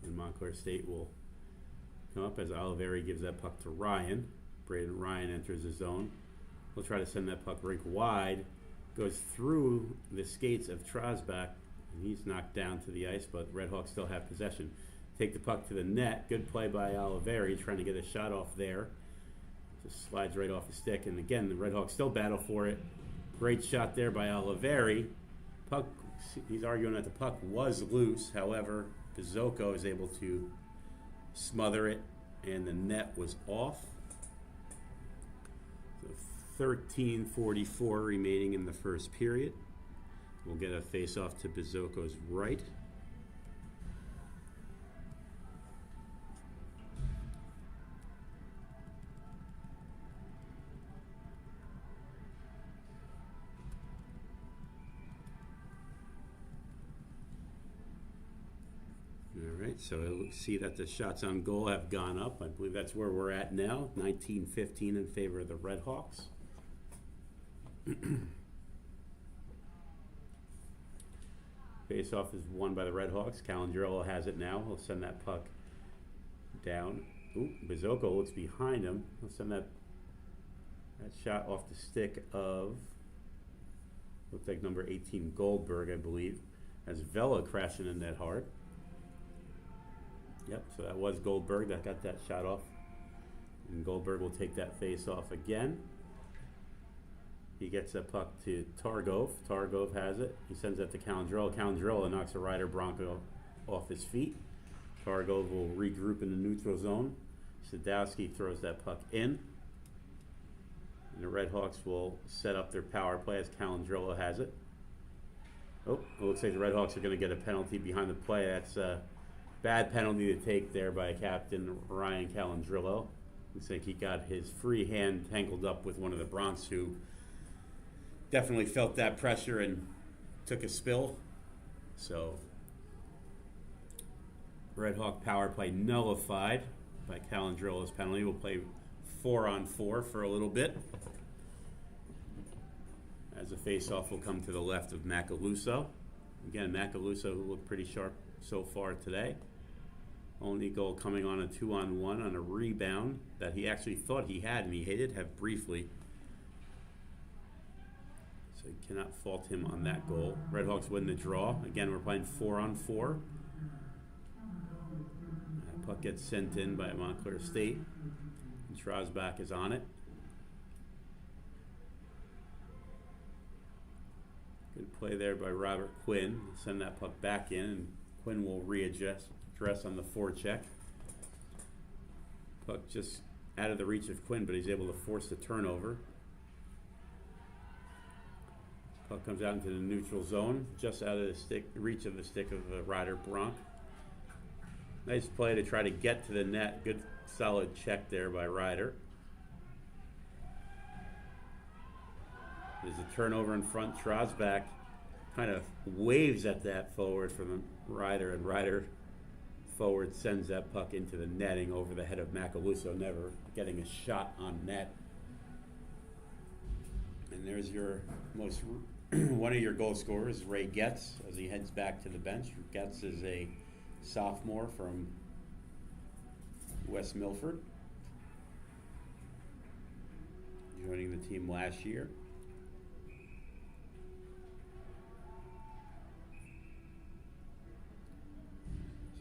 And Montclair State will come up as Oliveri gives that puck to Ryan. Braden Ryan enters the zone. He'll try to send that puck rink wide. Goes through the skates of Trosbach, and he's knocked down to the ice, but Redhawks still have possession. Take the puck to the net. Good play by Oliveri, trying to get a shot off there. Just slides right off the stick, and again, the Redhawks still battle for it. Great shot there by Oliveri. Puck, he's arguing that the puck was loose. However, Pizzuko is able to smother it, and the net was off. So 13:44 remaining in the first period. We'll get a face-off to Pizzuko's right. Alright, so we'll see that the shots on goal have gone up. I believe that's where we're at now. 19-15 in favor of the Redhawks. Face-off is won by the Redhawks. Calandrello has it now. He'll send that puck down. Ooh, Pizzuko looks behind him. He'll send that shot off the stick of, looks like number 18 Goldberg, I believe. As Vela crashing in that hard. Yep, so that was Goldberg that got that shot off. And Goldberg will take that face off again. He gets that puck to Targov. Targov has it. He sends that to Calandrello. Calandrello knocks a Ryder Bronco off his feet. Targov will regroup in the neutral zone. Sadowski throws that puck in. And the Redhawks will set up their power play as Calandrello has it. Oh, it looks like the Red Hawks are going to get a penalty behind the play. That's a bad penalty to take there by Captain Ryan Calandrillo. Looks like he got his free hand tangled up with one of the Bronx, who definitely felt that pressure and took a spill. So, Red Hawk power play nullified by Calandrillo's penalty. We'll play 4-on-4 for a little bit, as the face-off will come to the left of Macaluso. Again, Macaluso, who looked pretty sharp so far today. Only goal coming on a 2-on-1 on a rebound that he actually thought he had, and he did have briefly. So you cannot fault him on that goal. Red Hawks win the draw. Again, we're playing 4-on-4. That puck gets sent in by Montclair State. And Strasbach is on it. Good play there by Robert Quinn. Send that puck back in, and Quinn will readjust on the forecheck. Puck just out of the reach of Quinn, but he's able to force the turnover. Puck comes out into the neutral zone, just out of the reach of the stick of the Ryder Bronk. Nice play to try to get to the net. Good solid check there by Ryder. There's a turnover in front. Strasbach kind of waves at that forward from Ryder, and Ryder forward sends that puck into the netting over the head of Macaluso, never getting a shot on net. And there's your one of your goal scorers, Ray Getz, as he heads back to the bench. Getz is a sophomore from West Milford, joining the team last year.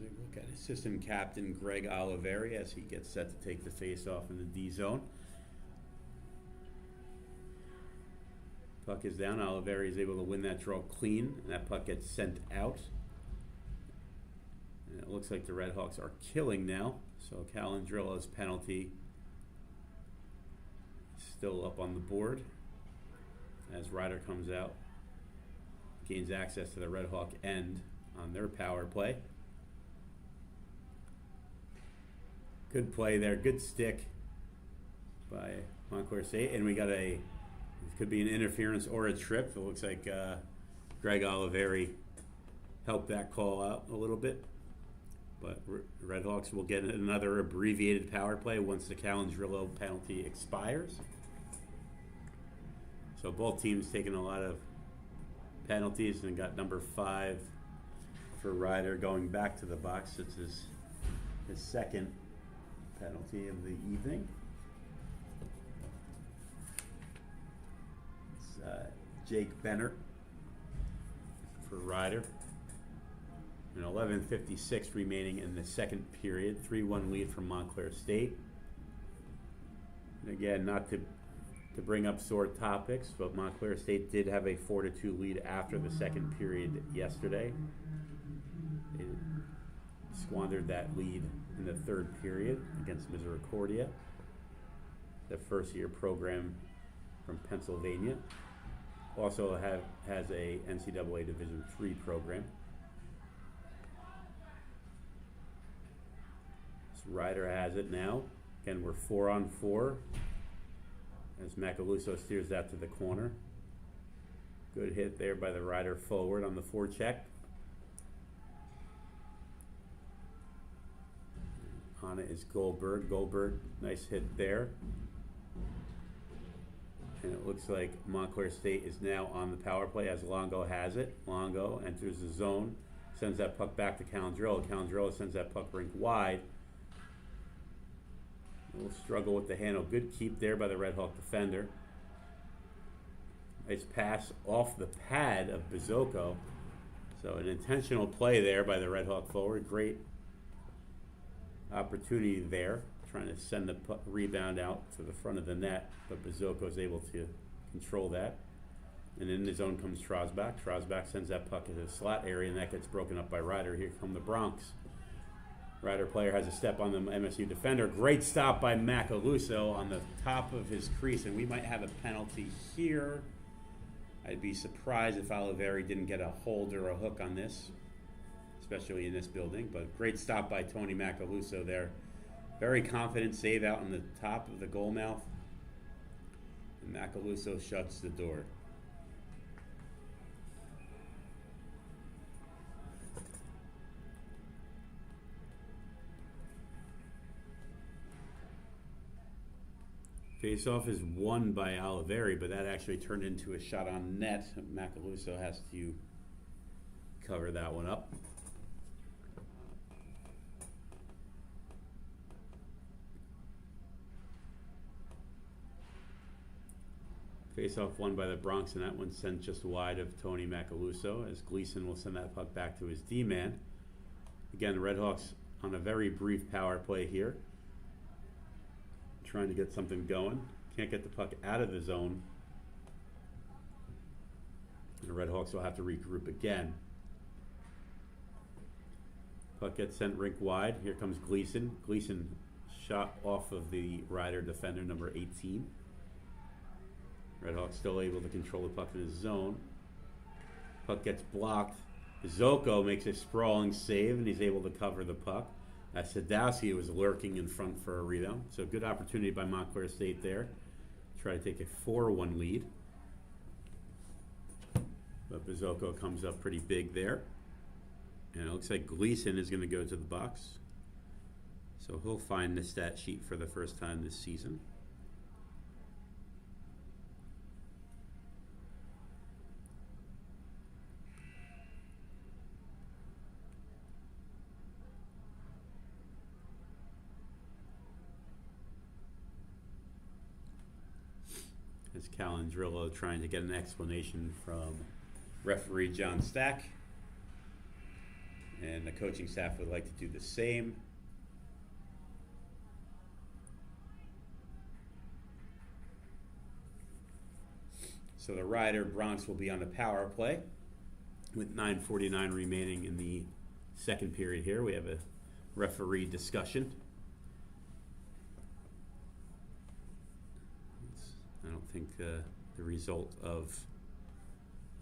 Look at assistant captain Greg Oliveri as he gets set to take the face-off in the D zone. Puck is down. Oliveri is able to win that draw clean, and that puck gets sent out. And it looks like the Red Hawks are killing now. So Calandrillo's penalty is still up on the board as Ryder comes out, gains access to the Red Hawk end on their power play. Good play there, good stick by Montclair State, and we got it could be an interference or a trip. It looks like Greg Oliveri helped that call out a little bit, but Red Hawks will get another abbreviated power play once the Calandrillo penalty expires. So both teams taking a lot of penalties, and got number 5 for Ryder going back to the box. It's his second penalty of the evening. It's Jake Benner for Ryder. And 11:56 remaining in the second period. 3-1 lead from Montclair State. And again, not to bring up sore topics, but Montclair State did have a 4-2 lead after the second period yesterday. They squandered that lead in the third period against Misericordia, the first-year program from Pennsylvania. Also has a NCAA Division III program. So Ryder has it now. Again, we're 4-on-4 as Macaluso steers that to the corner. Good hit there by the Ryder forward on the forecheck. On it is Goldberg. Goldberg, nice hit there. And it looks like Montclair State is now on the power play as Longo has it. Longo enters the zone, sends that puck back to Calandrillo. Calandrillo sends that puck rink wide. A little struggle with the handle. Good keep there by the Red Hawk defender. Nice pass off the pad of Bizocco. So an intentional play there by the Red Hawk forward. Great opportunity there, trying to send the rebound out to the front of the net, but Bizocco is able to control that. And in the zone comes Strasbach. Strasbach sends that puck into the slot area, and that gets broken up by Ryder. Here come the Bronx. Ryder player has a step on the MSU defender. Great stop by Macaluso on the top of his crease, and we might have a penalty here. I'd be surprised if Oliveri didn't get a hold or a hook on this, especially in this building. But great stop by Tony Macaluso there. Very confident save out on the top of the goal mouth. And Macaluso shuts the door. Face-off is won by Oliveri, but that actually turned into a shot on net. Macaluso has to cover that one up. Face-off won by the Bronx, and that one sent just wide of Tony Macaluso, as Gleason will send that puck back to his D-man. Again, the Redhawks on a very brief power play here, trying to get something going. Can't get the puck out of the zone. And the Redhawks will have to regroup again. Puck gets sent rink wide. Here comes Gleason. Gleason shot off of the Rider defender, number 18. Redhawks still able to control the puck in his zone. Puck gets blocked. Zoko makes a sprawling save, and he's able to cover the puck. As Sadowski was lurking in front for a rebound. So good opportunity by Montclair State there. Try to take a 4-1 lead. But Bizoko comes up pretty big there. And it looks like Gleason is going to go to the box. So he'll find the stat sheet for the first time this season. As Calandrillo trying to get an explanation from referee John Stack. And the coaching staff would like to do the same. So the Rider Bronx will be on the power play with 9:49 remaining in the second period here. We have a referee discussion. I don't think the result of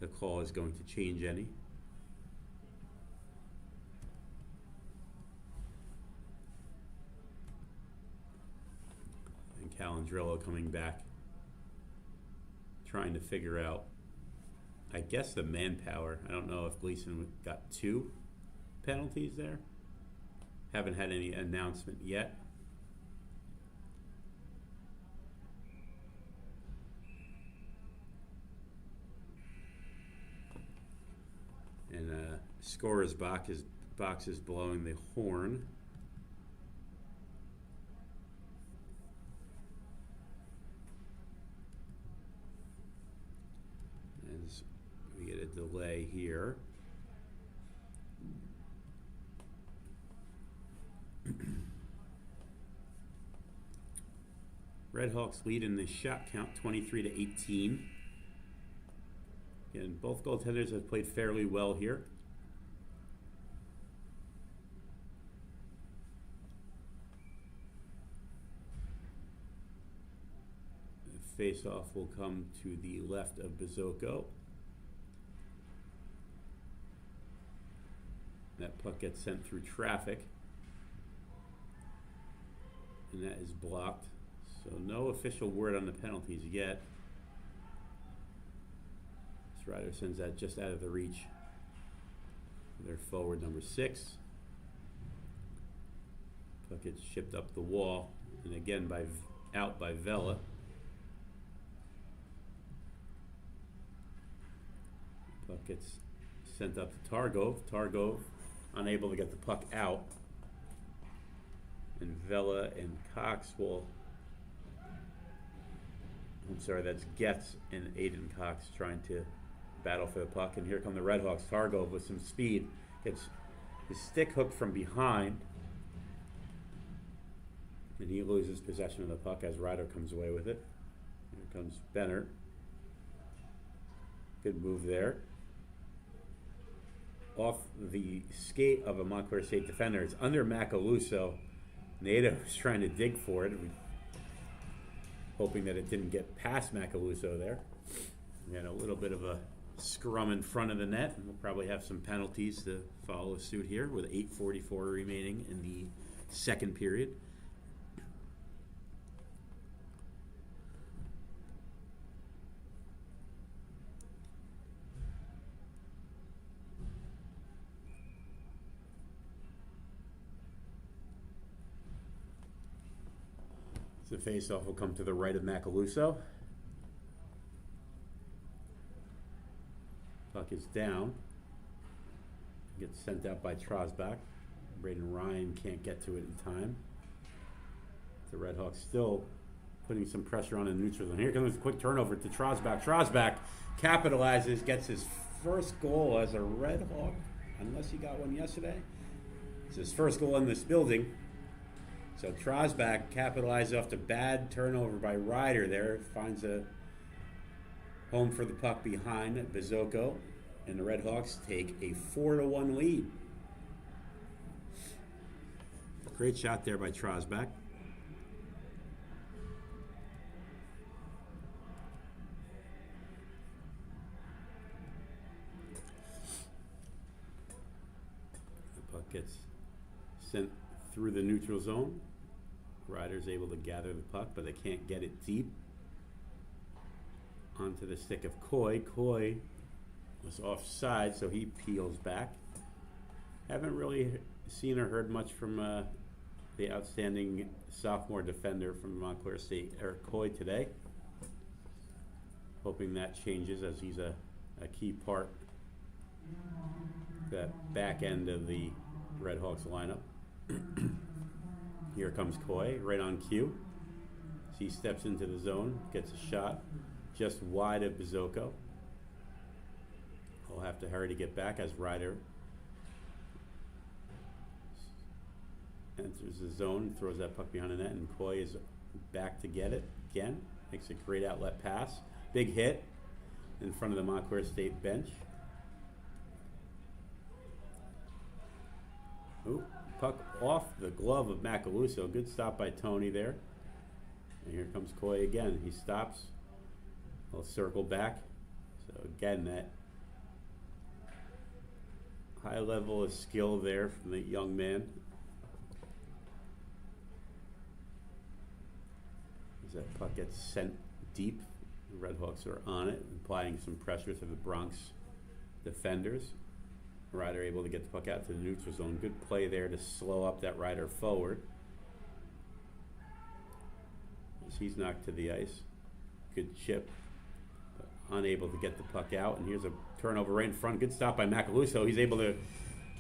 the call is going to change any. And Calandrillo coming back, trying to figure out, I guess, the manpower. I don't know if Gleason got 2 penalties there. Haven't had any announcement yet. And scorer's box is blowing the horn. As we get a delay here. Redhawks lead in the shot count 23-18. Again, both goaltenders have played fairly well here. The face-off will come to the left of Bizoko. That puck gets sent through traffic. And that is blocked. So no official word on the penalties yet. Rider sends that just out of the reach. Their forward number 6. Puck gets shipped up the wall, and again out by Vela. Puck gets sent up to Targov. Targov unable to get the puck out, and Vela and Cox will. I'm sorry, that's Getz and Aiden Cox trying to battle for the puck, and here come the Redhawks. Targov with some speed gets his stick hooked from behind, and he loses possession of the puck as Ryder comes away with it. Here comes Benner. Good move there. Off the skate of a Montclair State defender. It's under Macaluso. Nato is trying to dig for it, hoping that it didn't get past Macaluso there. We had a little bit of a scrum in front of the net, and we'll probably have some penalties to follow suit here with 8:44 remaining in the second period. The face-off will come to the right of Macaluso. Puck is down. Gets sent out by Trosbach. Braden Ryan can't get to it in time. The Redhawks still putting some pressure on the neutral zone. Here comes a quick turnover to Trosbach. Trosbach capitalizes, gets his first goal as a Redhawk, unless he got one yesterday. It's his first goal in this building. So Trosbach capitalized off the bad turnover by Ryder there. Finds a home for the puck behind Bizocco. And the Redhawks take a 4-1 lead. Great shot there by Trosbach. The puck gets sent through the neutral zone. Ryder's able to gather the puck, but they can't get it deep onto the stick of Coy. Coy was offside, so he peels back. Haven't really seen or heard much from the outstanding sophomore defender from Montclair State, Eric Coy, today. Hoping that changes, as he's a key part of that back end of the Redhawks lineup. Here comes Coy, right on cue. He steps into the zone, gets a shot just wide of Bizocco. He'll have to hurry to get back as Ryder enters the zone, throws that puck behind the net, and Coy is back to get it again. Makes a great outlet pass. Big hit in front of the Montclair State bench. Ooh. Puck off the glove of Macaluso. Good stop by Tony there. And here comes Coy again. He stops. He'll circle back. So again, that high level of skill there from the young man. As that puck gets sent deep, the Redhawks are on it, applying some pressure to the Bronx defenders. Ryder able to get the puck out to the neutral zone. Good play there to slow up that Ryder forward. As he's knocked to the ice. Good chip, but unable to get the puck out. And here's a turnover right in front. Good stop by Macaluso. He's able to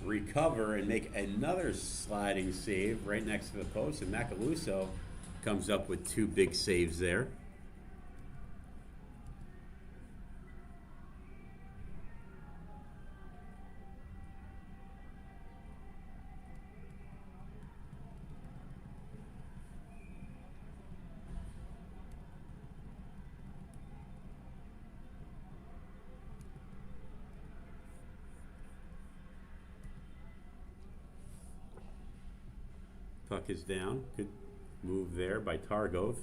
recover and make another sliding save right next to the post. And Macaluso comes up with two big saves there. Puck is down. Good move there by Targov.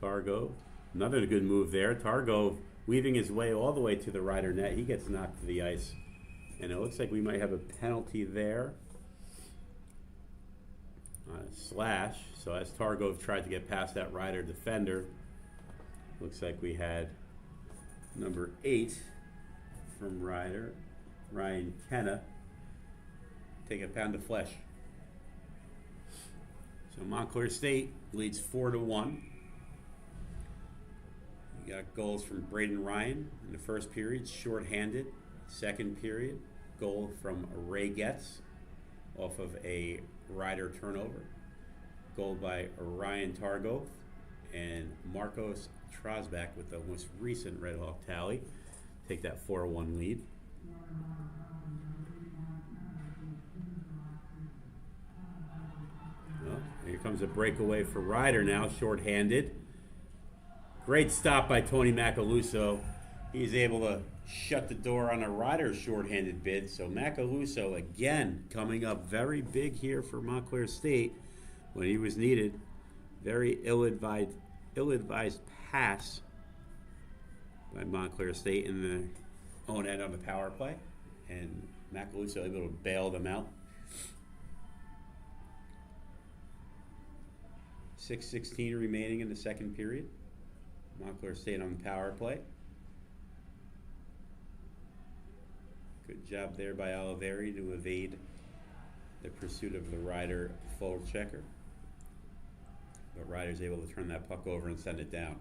Targov, another good move there. Targov weaving his way all the way to the Ryder net. He gets knocked to the ice. And it looks like we might have a penalty there. Slash. So as Targov tried to get past that Ryder defender, looks like we had number 8 from Ryder, Ryan Kenna, take a pound of flesh. So Montclair State leads 4-1. You got goals from Braden Ryan in the first period, shorthanded. Second period, goal from Ray Getz off of a Ryder turnover. Goal by Ryan Targov and Marcos Trosbach with the most recent Redhawk tally. Take that 4-1 lead. Well, here comes a breakaway for Ryder now, shorthanded. Great stop by Tony Macaluso. He's able to shut the door on a Ryder shorthanded bid. So Macaluso again coming up very big here for Montclair State when he was needed. Very ill-advised pass by Montclair State in the own end on the power play, and Macaluso able to bail them out. 6:16 remaining in the second period. Montclair State on the power play. Good job there by Oliveri to evade the pursuit of the Rider forward checker. But Rider's able to turn that puck over and send it down.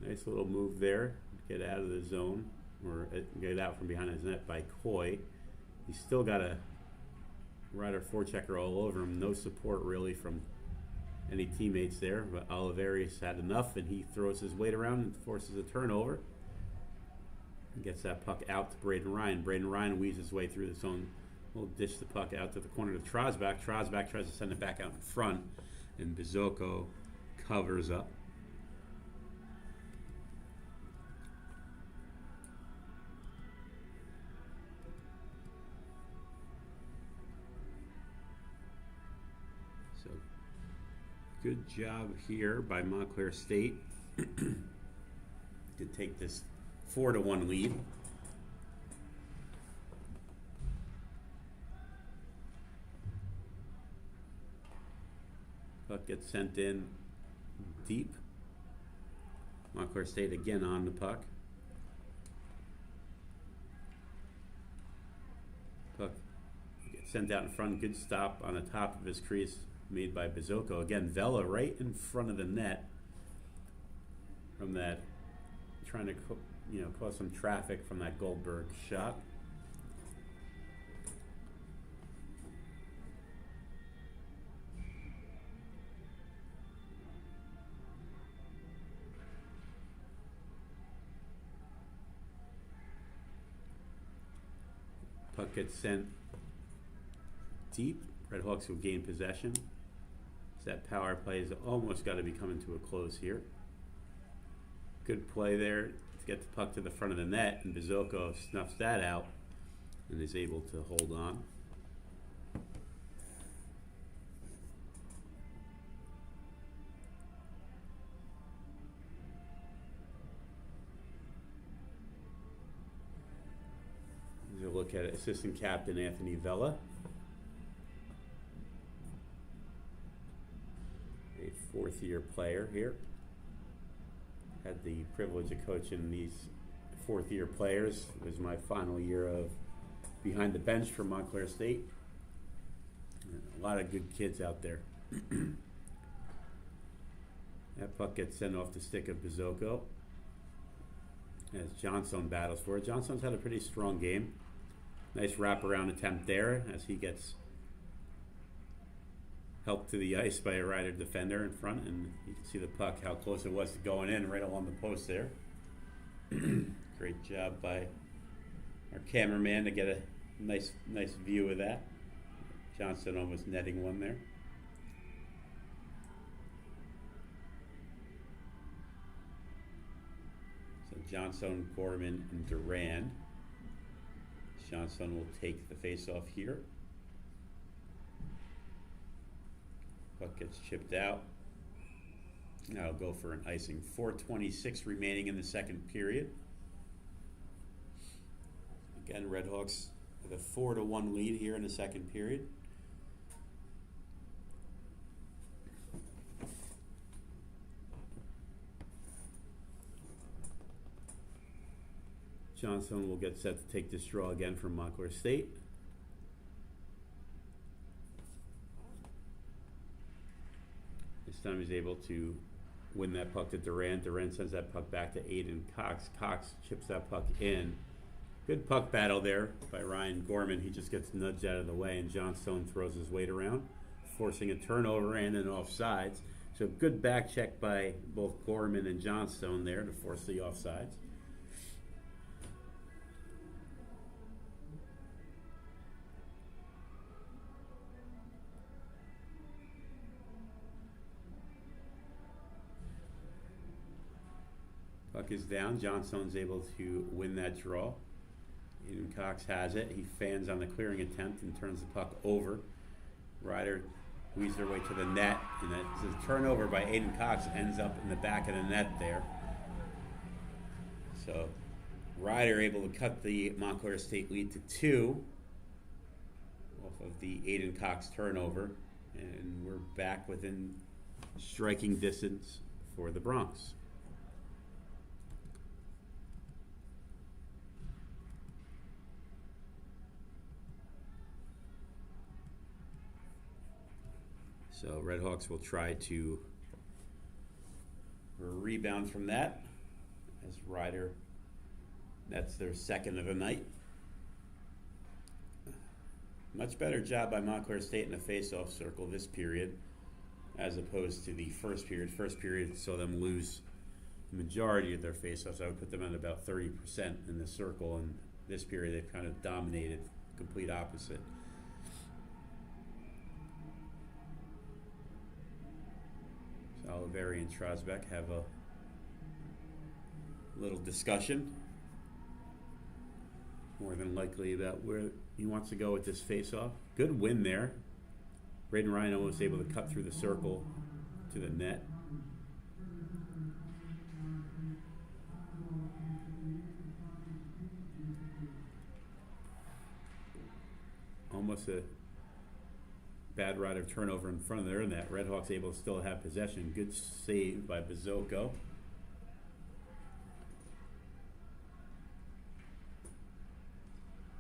Nice little move there. Get out of the zone, or get out from behind his net by Coy. He's still got a Rider forechecker all over him. No support really from any teammates there, but Oliveri's had enough, and he throws his weight around and forces a turnover. And gets that puck out to Braden Ryan. Braden Ryan weaves his way through the zone. Will dish the puck out to the corner to Trosbach. Trosbach tries to send it back out in front, and Bizocco covers up. So, good job here by Montclair State to take this 4-1 lead. Puck gets sent in deep. Montclair State again on the puck. Puck gets sent out in front. Good stop on the top of his crease made by Bizocco. Again, Vela right in front of the net from that, trying to cause some traffic from that Goldberg shot. Puck gets sent deep. Redhawks will gain possession. So that power play has almost got to be coming to a close here. Good play there to get the puck to the front of the net, and Bizocco snuffs that out and is able to hold on. Here's a look at assistant captain Anthony Vela. A fourth-year player here. Had the privilege of coaching these fourth-year players. It was my final year of behind the bench for Montclair State. A lot of good kids out there. That puck gets sent off the stick of Bizocco as Johnstone battles for it. Johnstone's had a pretty strong game. Nice wraparound attempt there as he gets helped to the ice by a Rider defender in front, and you can see the puck, how close it was to going in right along the post there. Great job by our cameraman to get a nice view of that. Johnson almost netting one there. So Johnson, Gorman, and Duran. Johnson will take the face-off here. Puck gets chipped out. Now I'll go for an icing. 4:26 remaining in the second period. Again, Redhawks with a 4-1 lead here in the second period. Johnson will get set to take this draw again from Montclair State. This time he's able to win that puck to Durant. Durant sends that puck back to Aiden Cox. Cox chips that puck in. Good puck battle there by Ryan Gorman. He just gets nudged out of the way, and Johnstone throws his weight around, forcing a turnover and an offsides. So good back check by both Gorman and Johnstone there to force the offsides. Puck is down. Johnstone's able to win that draw. Aiden Cox has it. He fans on the clearing attempt and turns the puck over. Rider weaves their way to the net, and that's a turnover by Aiden Cox, ends up in the back of the net there. So Ryder able to cut the Montclair State lead to 2 off of the Aiden Cox turnover, and we're back within striking distance for the Bronx. So Redhawks will try to rebound from that as Ryder, that's their second of the night. Much better job by Montclair State in the face-off circle this period as opposed to the first period. First period saw them lose the majority of their face-offs. I would put them at about 30% in the circle, and this period they've kind of dominated, complete opposite. Oliveri and Trosbeck have a little discussion, more than likely, about where he wants to go with this face-off. Good win there. Braden Ryan almost able to cut through the circle to the net. Almost a bad Ryder turnover in front of their net. Redhawks able to still have possession. Good save by Bizocco.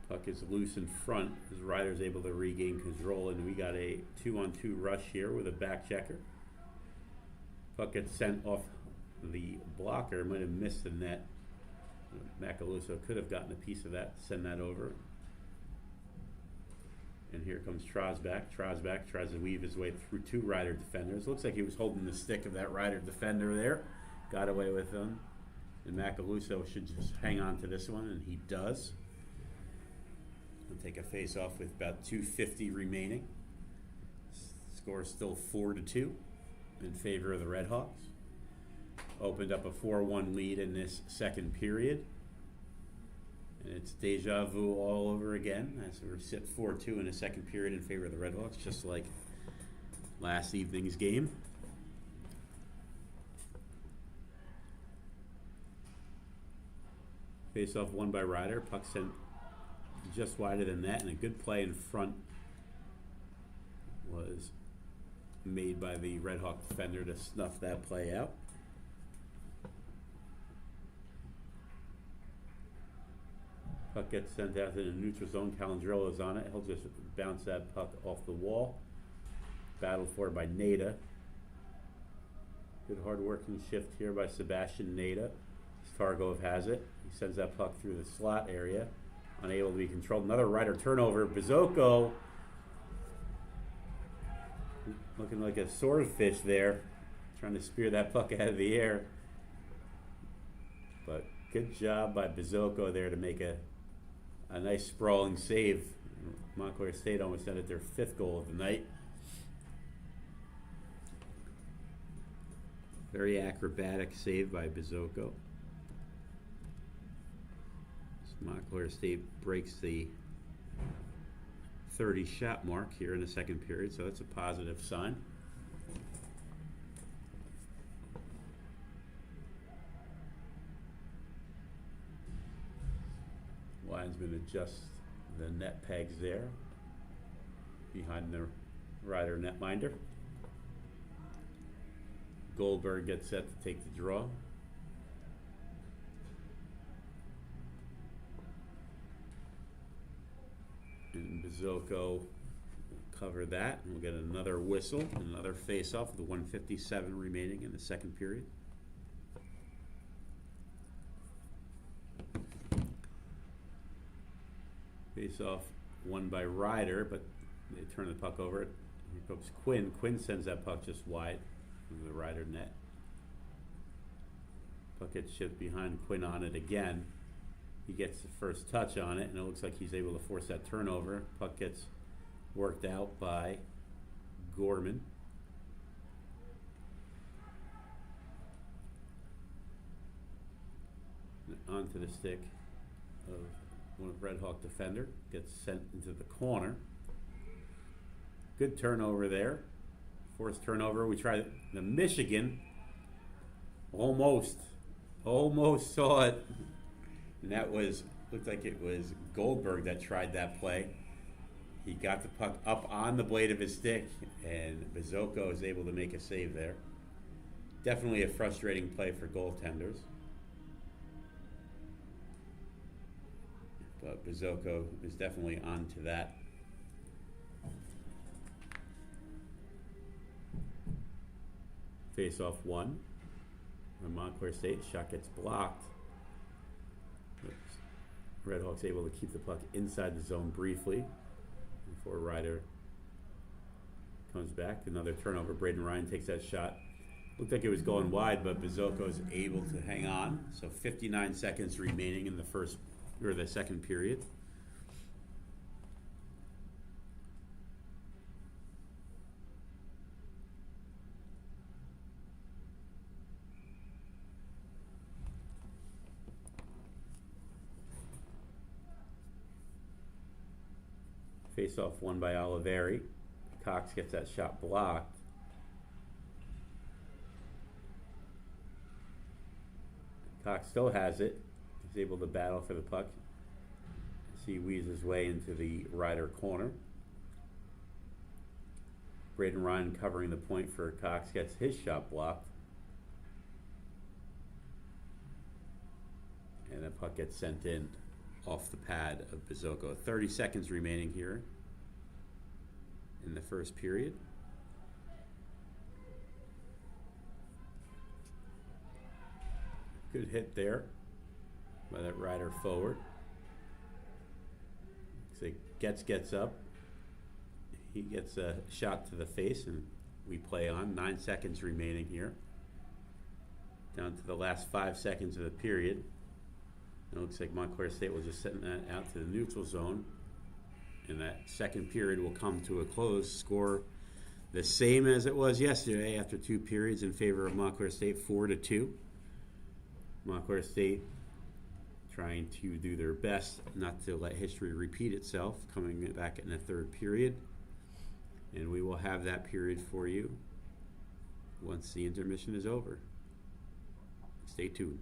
Puck is loose in front as Ryder's able to regain control, and we got a 2-on-2 rush here with a back checker. Puck gets sent off the blocker, might have missed the net. Macaluso could have gotten a piece of that, send that over. And here comes Trosbeck. Trosbeck tries to weave his way through 2 Ryder defenders. Looks like he was holding the stick of that Ryder defender there. Got away with him. And Macaluso should just hang on to this one, and he does. He'll take a face-off with about 2:50 remaining. Score still 4-2 in favor of the Redhawks. Opened up a 4-1 lead in this second period. And it's deja vu all over again as we sit 4-2 in the second period in favor of the Redhawks, just like last evening's game. Face-off won by Ryder. Puck sent just wide of the net, and a good play in front was made by the Redhawk defender to snuff that play out. Puck gets sent out to the neutral zone. Calandrello's on it. He'll just bounce that puck off the wall. Battled for by Nada. Good hard working shift here by Sebastian Nada. Stargov has it. He sends that puck through the slot area. Unable to be controlled. Another Ryder turnover. Bizocco looking like a swordfish there, trying to spear that puck out of the air. But good job by Bizocco there to make a nice sprawling save. Montclair State almost had it their 5th goal of the night. Very acrobatic save by Bizocco. Montclair State breaks the 30 shot mark here in the second period, so that's a positive sign. Linesman adjusts the net pegs there behind the Ryder netminder. Goldberg gets set to take the draw. And Bizocco will cover that, and we'll get another whistle, another face-off with 1:57 remaining in the second period. Face-off won by Ryder, but they turn the puck over. Here comes Quinn. Quinn sends that puck just wide of the Ryder net. Puck gets shipped behind Quinn on it again. He gets the first touch on it, and it looks like he's able to force that turnover. Puck gets worked out by Gorman. And onto the stick of one of Redhawk defender. Gets sent into the corner. Good turnover there. Fourth turnover. We tried the Michigan. Almost saw it. And that looked like it was Goldberg that tried that play. He got the puck up on the blade of his stick, and Bizocco is able to make a save there. Definitely a frustrating play for goaltenders. But Bizocco is definitely on to that. Face off one. From Montclair State, shot gets blocked. Redhawks able to keep the puck inside the zone briefly before Ryder comes back. Another turnover. Braden Ryan takes that shot. Looked like it was going wide, but Bizocco is able to hang on. So 59 seconds remaining in the second period. Face off won by Oliveri. Cox gets that shot blocked. Cox still has it. He's able to battle for the puck. He weaves his way into the Ryder corner. Braden Ryan covering the point for Cox gets his shot blocked. And the puck gets sent in off the pad of Bizocco. 30 seconds remaining here in the first period. Good hit there by that Ryder forward. So gets up. He gets a shot to the face, and we play on. 9 seconds remaining here. Down to the last 5 seconds of the period. It looks like Montclair State will just send that out to the neutral zone. And that second period will come to a close. Score the same as it was yesterday after 2 periods in favor of Montclair State, 4-2. Montclair State trying to do their best not to let history repeat itself, coming back in the third period. And we will have that period for you once the intermission is over. Stay tuned.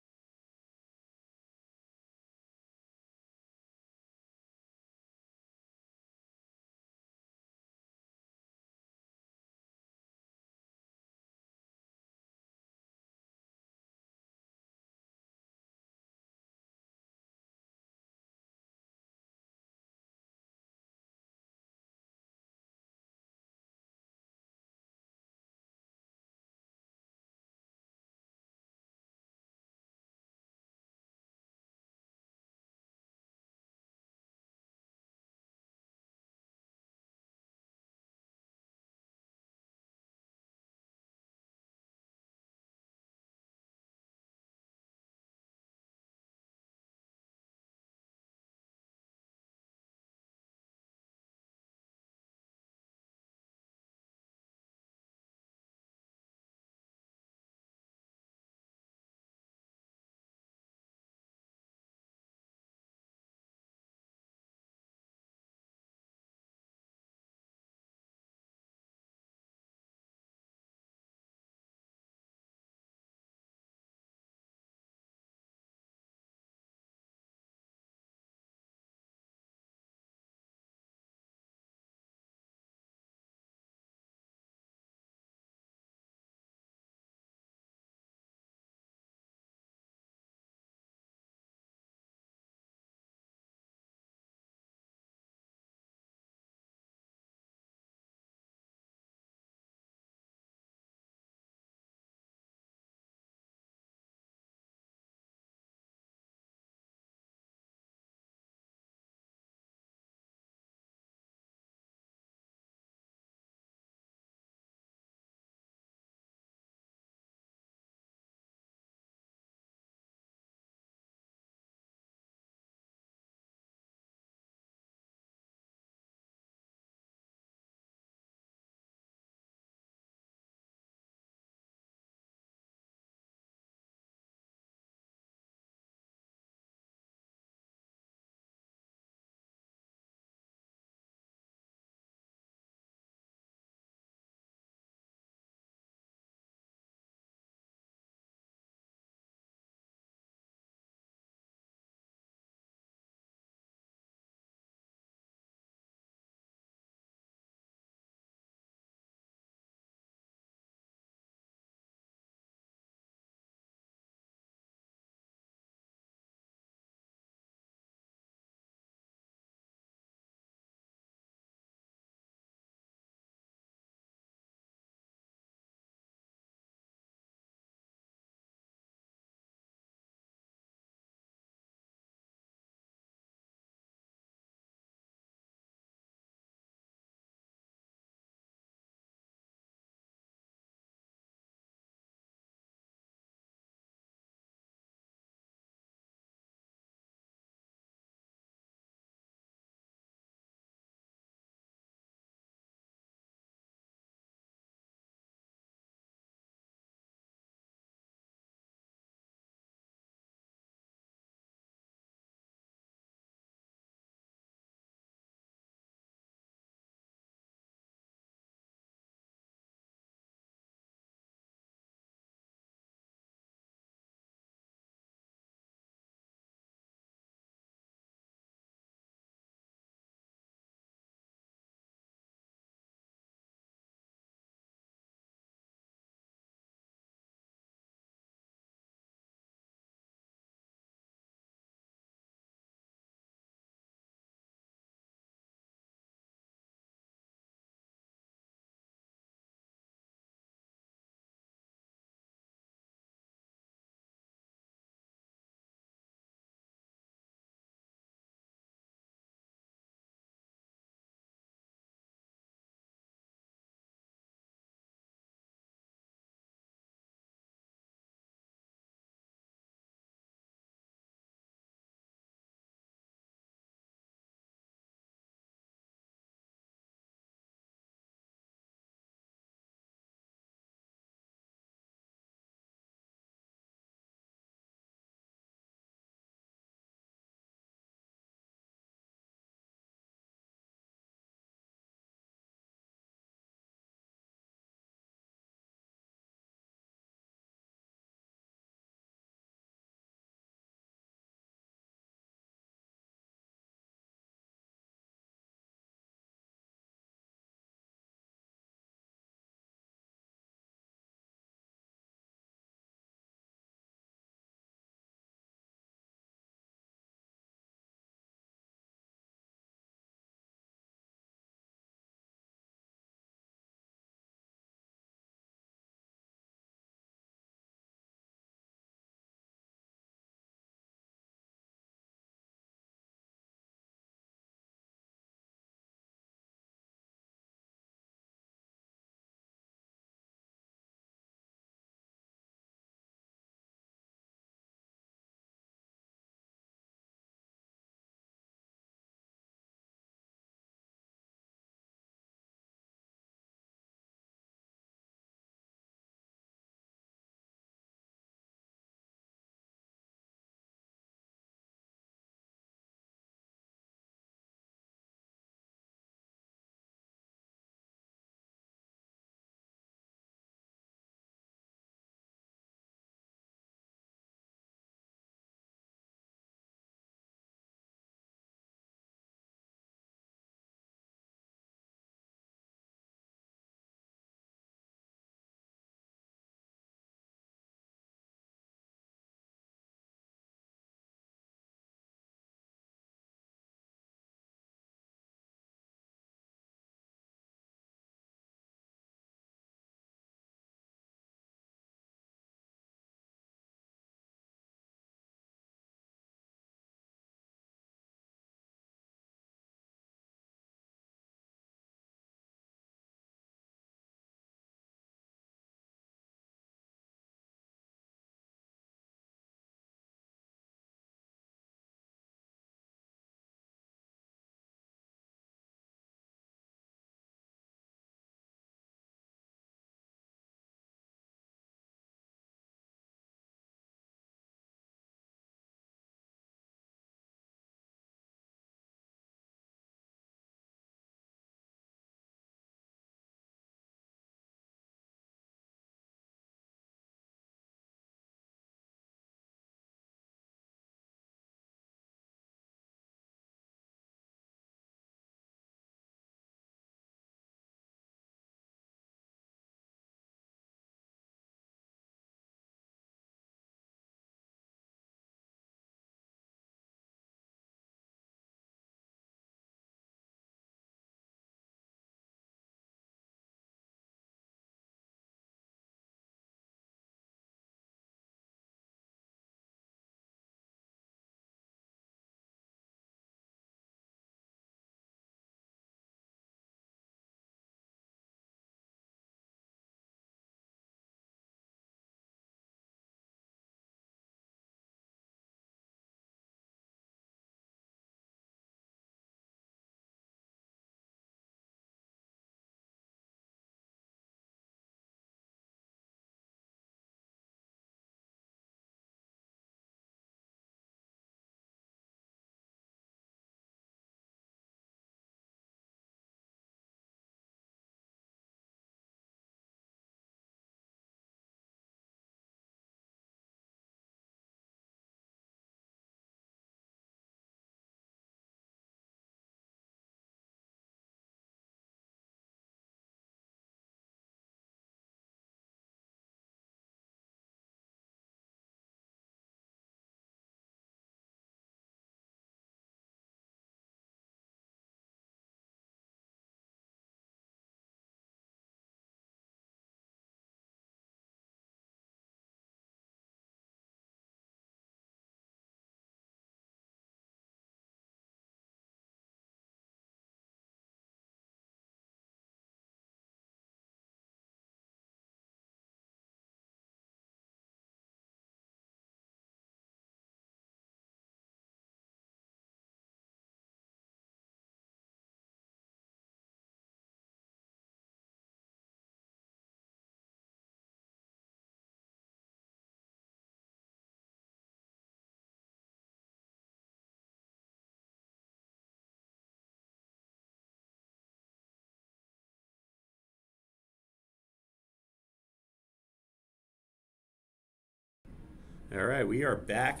All right, we are back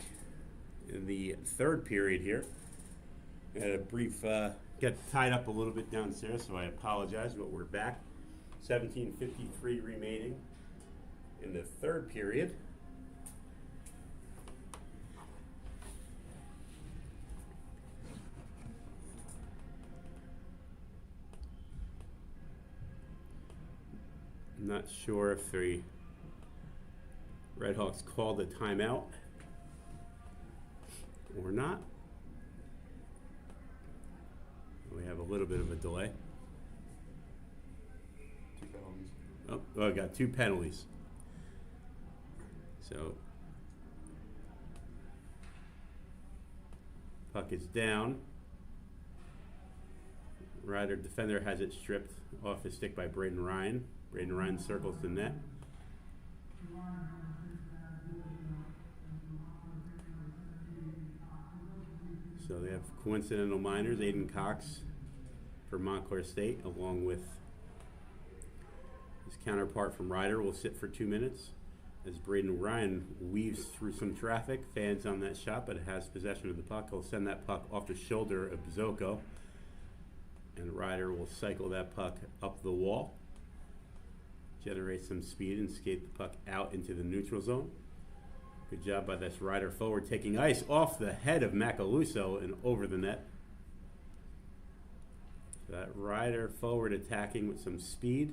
in the third period here. We had a brief, got tied up a little bit downstairs, so I apologize, but we're back. 17:53 remaining in the third period. I'm not sure if the Redhawks called a timeout or not. We have a little bit of a delay. Two penalties. Oh, I got 2 penalties. So, puck is down. Rider defender has it stripped off his stick by Braden Ryan. Braden Ryan circles the net. So they have coincidental minors, Aiden Cox for Montclair State, along with his counterpart from Rider will sit for 2 minutes as Braden Ryan weaves through some traffic, fans on that shot, but has possession of the puck. He'll send that puck off the shoulder of Bizocco, and Rider will cycle that puck up the wall, generate some speed, and skate the puck out into the neutral zone. Good job by this Rider forward, taking ice off the head of Macaluso and over the net. So that Rider forward attacking with some speed.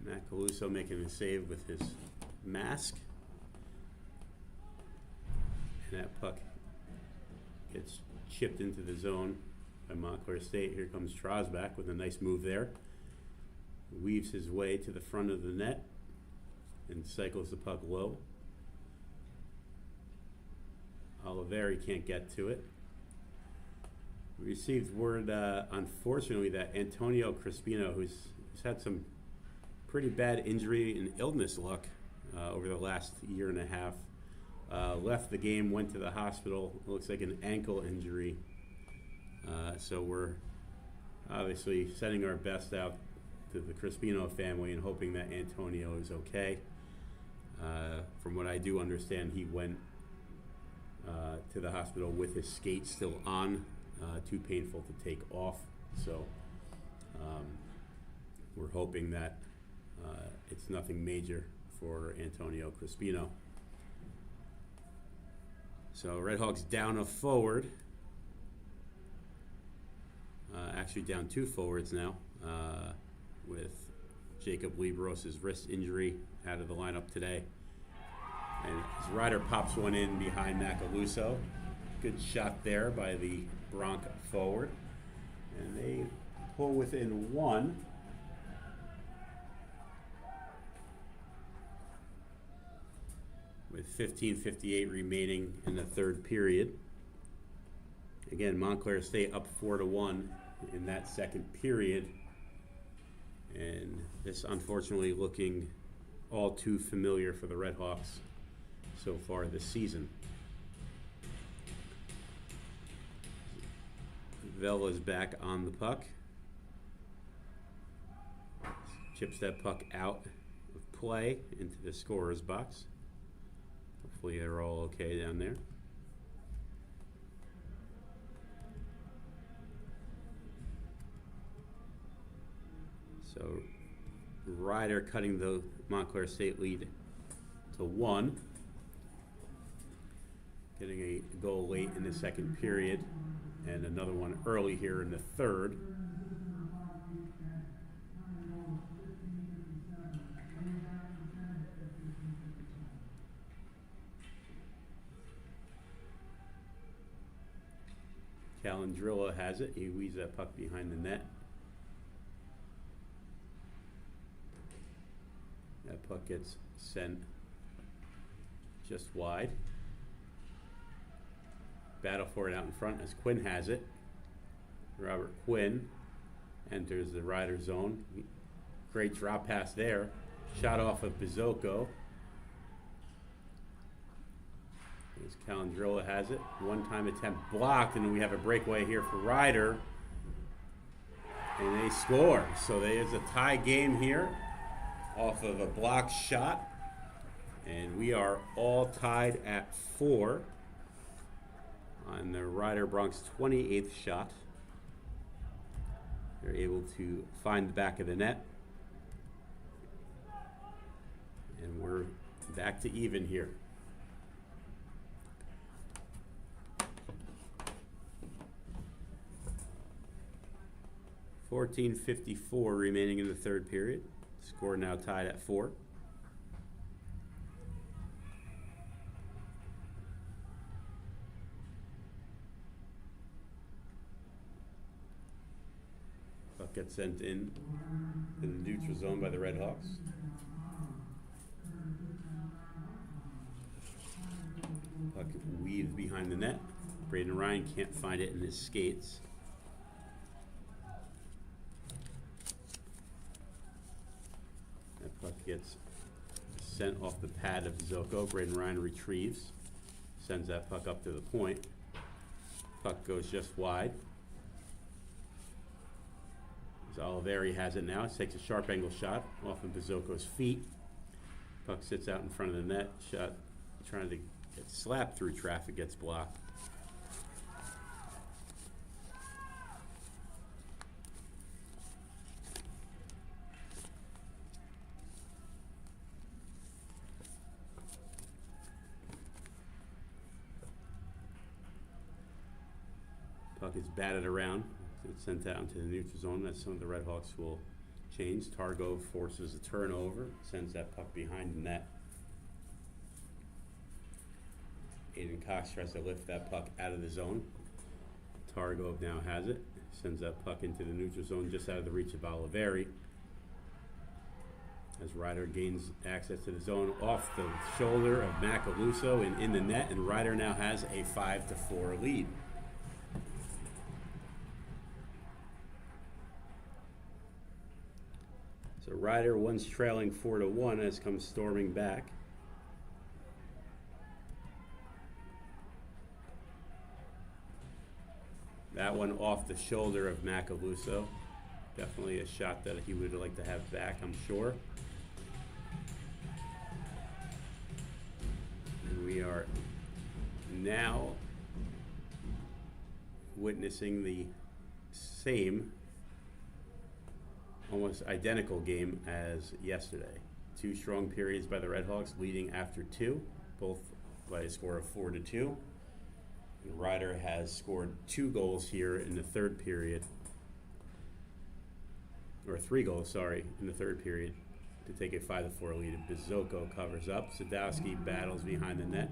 Macaluso making a save with his mask. And that puck gets chipped into the zone by Montclair State. Here comes Trosbach with a nice move there. Weaves his way to the front of the net and cycles the puck low. Oliveri can't get to it. We received word, unfortunately, that Antonio Crispino, who's had some pretty bad injury and illness luck over the last year and a half, left the game, went to the hospital. It looks like an ankle injury. So we're obviously sending our best out to the Crispino family and hoping that Antonio is okay. From what I do understand, he went to the hospital with his skate still on, too painful to take off. So we're hoping that it's nothing major for Antonio Crispino. So Redhawks down a forward. Actually down 2 forwards now, with Jacob Libros' wrist injury out of the lineup today. And his Rider pops one in behind Macaluso. Good shot there by the Bronc forward. And they pull within 1. With 15:58 remaining in the third period. Again, Montclair State up 4-1 in that second period. And this unfortunately looking all too familiar for the Redhawks so far this season. Vela's back on the puck. Chips that puck out of play into the scorer's box. Hopefully they're all okay down there. So Rider cutting the Montclair State lead to 1. Getting a goal late in the second period and another one early here in the third. Calandrilla has it. He weaves that puck behind the net. That puck gets sent just wide. Battle for it out in front as Quinn has it. Robert Quinn enters the Rider zone. Great drop pass there. Shot off of Bizocco. As Calandrilla has it. One-time attempt blocked, and we have a breakaway here for Rider. And they score. So there's a tie game here off of a blocked shot. And we are all tied at 4 on the Rider Bronx 28th shot. They're able to find the back of the net. And we're back to even here. .54 remaining in the third period. Score now tied at 4. Puck gets sent in the neutral zone by the Red Hawks. Puck weaves behind the net. Braden Ryan can't find it in his skates. That puck gets sent off the pad of Zoko. Braden Ryan retrieves, sends that puck up to the point. Puck goes just wide. Oliveri has it now. Takes a sharp angle shot off of Bizoko's feet. Puck sits out in front of the net. Shot trying to get slapped through traffic, gets blocked. Puck is batted around. It's sent out into the neutral zone. That's some of the Red Hawks will change. Targo forces a turnover, sends that puck behind the net. Aiden Cox tries to lift that puck out of the zone. Targo now has it. Sends that puck into the neutral zone just out of the reach of Oliveri. As Ryder gains access to the zone off the shoulder of Macaluso and in the net, and Ryder now has a 5-4 lead. So Ryder, once trailing 4-1, has come storming back. That one off the shoulder of Macaluso. Definitely a shot that he would like to have back, I'm sure. And we are now witnessing the same, almost identical game as yesterday. 2 strong periods by the Red Hawks, leading after 2, both by a score of 4-2. And Ryder has scored 2 goals here in the third period, or 3 goals, sorry, in the third period to take a 5-4 lead. Bizoko covers up. Sadowski battles behind the net.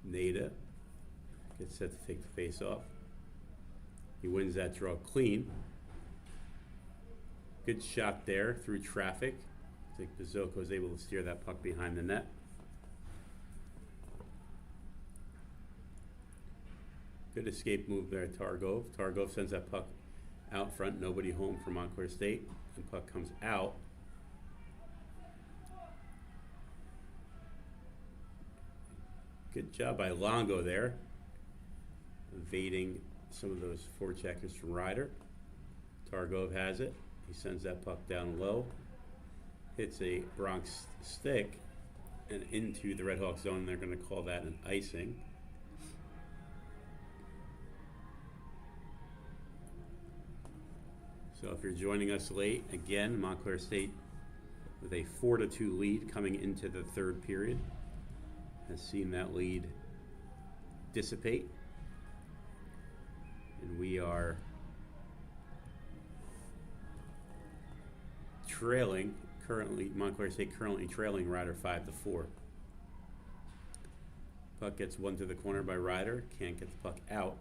Nada gets set to take the face off. He wins that draw clean. Good shot there through traffic. I think Bizoko is able to steer that puck behind the net. Good escape move there, Targov. Targov sends that puck out front. Nobody home for Montclair State. The puck comes out. Good job by Longo there, evading some of those forecheckers from Ryder. Targov has it. He sends that puck down low, hits a Bronx stick, and into the Red Hawk zone. They're going to call that an icing. So if you're joining us late, again, Montclair State with a 4-2 lead coming into the third period has seen that lead dissipate. And we are trailing, currently, Montclair State currently trailing Ryder 5-4. Puck gets one to the corner by Ryder, can't get the puck out.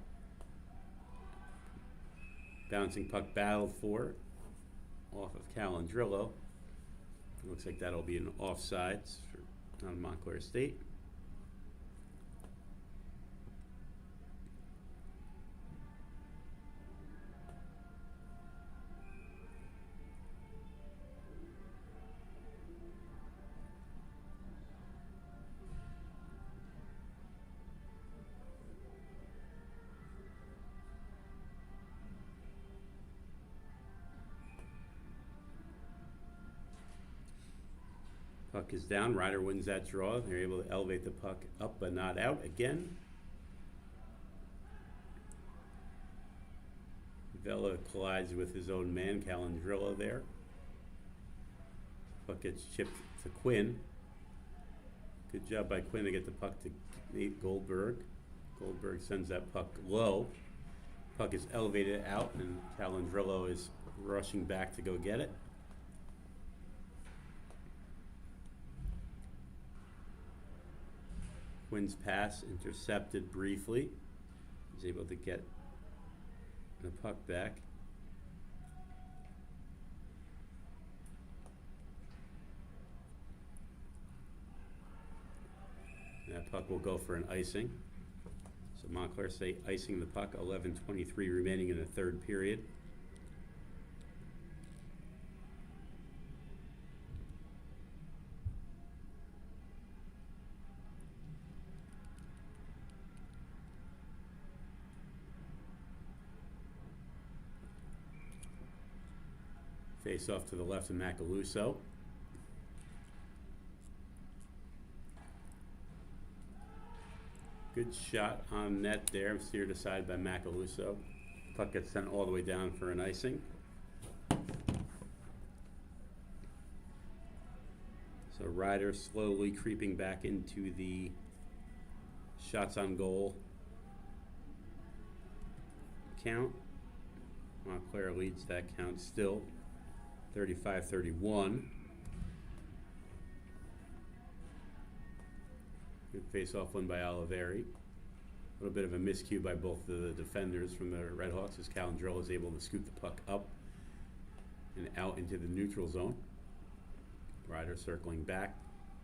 Bouncing puck battled for off of Calandrillo. Looks like that'll be an offsides on Montclair State. Puck is down. Ryder wins that draw. They're able to elevate the puck up but not out again. Vela collides with his own man, Calandrillo there. Puck gets chipped to Quinn. Good job by Quinn to get the puck to Nate Goldberg. Goldberg sends that puck low. Puck is elevated out, and Calandrillo is rushing back to go get it. Quinn's pass intercepted briefly. He's able to get the puck back. That puck will go for an icing. So Montclair State icing the puck, 11:23 remaining in the third period. Face off to the left of Macaluso. Good shot on net there, steered aside by Macaluso. Puck gets sent all the way down for an icing. So Ryder slowly creeping back into the shots on goal count. Montclair leads that count still, 35-31. Good face-off won by Oliveri. A little bit of a miscue by both the defenders from the Redhawks as Calandrillo is able to scoop the puck up and out into the neutral zone. Ryder circling back,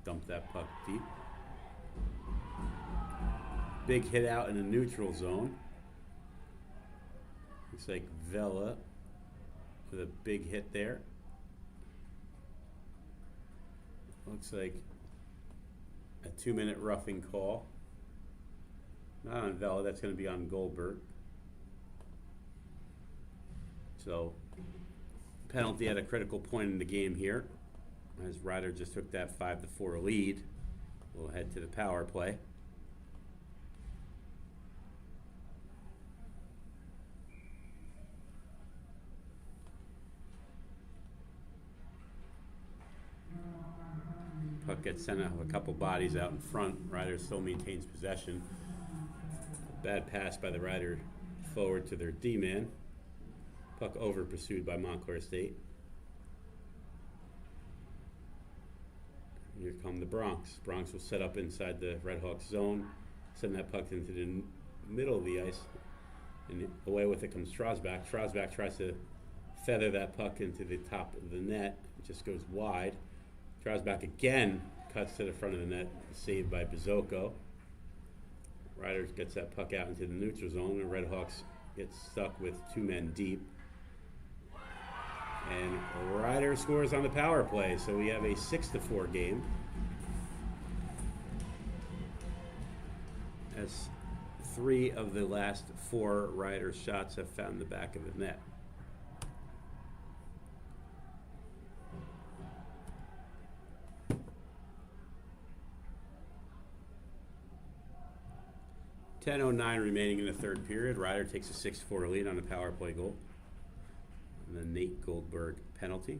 dumped that puck deep. Big hit out in the neutral zone. Looks like Vela with a big hit there. Looks like a 2-minute roughing call. Not on Vela, that's going to be on Goldberg. So, penalty at a critical point in the game here, as Ryder just took that 5-4 lead. We'll head to the power play. Puck gets sent out with a couple bodies out in front. Ryder still maintains possession. Bad pass by the Ryder forward to their D-man. Puck over pursued by Montclair State. Here come the Bronx. Bronx will set up inside the Redhawks zone, send that puck into the middle of the ice, and away with it comes Strasbach. Strasbach tries to feather that puck into the top of the net. It just goes wide. Strasbach again cuts to the front of the net, saved by Bizocco. Ryder gets that puck out into the neutral zone, and Redhawks get stuck with 2 men deep. And Ryder scores on the power play, so we have a 6-4 game. As 3 of the last 4 Ryder shots have found the back of the net. .10:09 remaining in the third period. Ryder takes a 6-4 lead on a power play goal. And the Nate Goldberg penalty.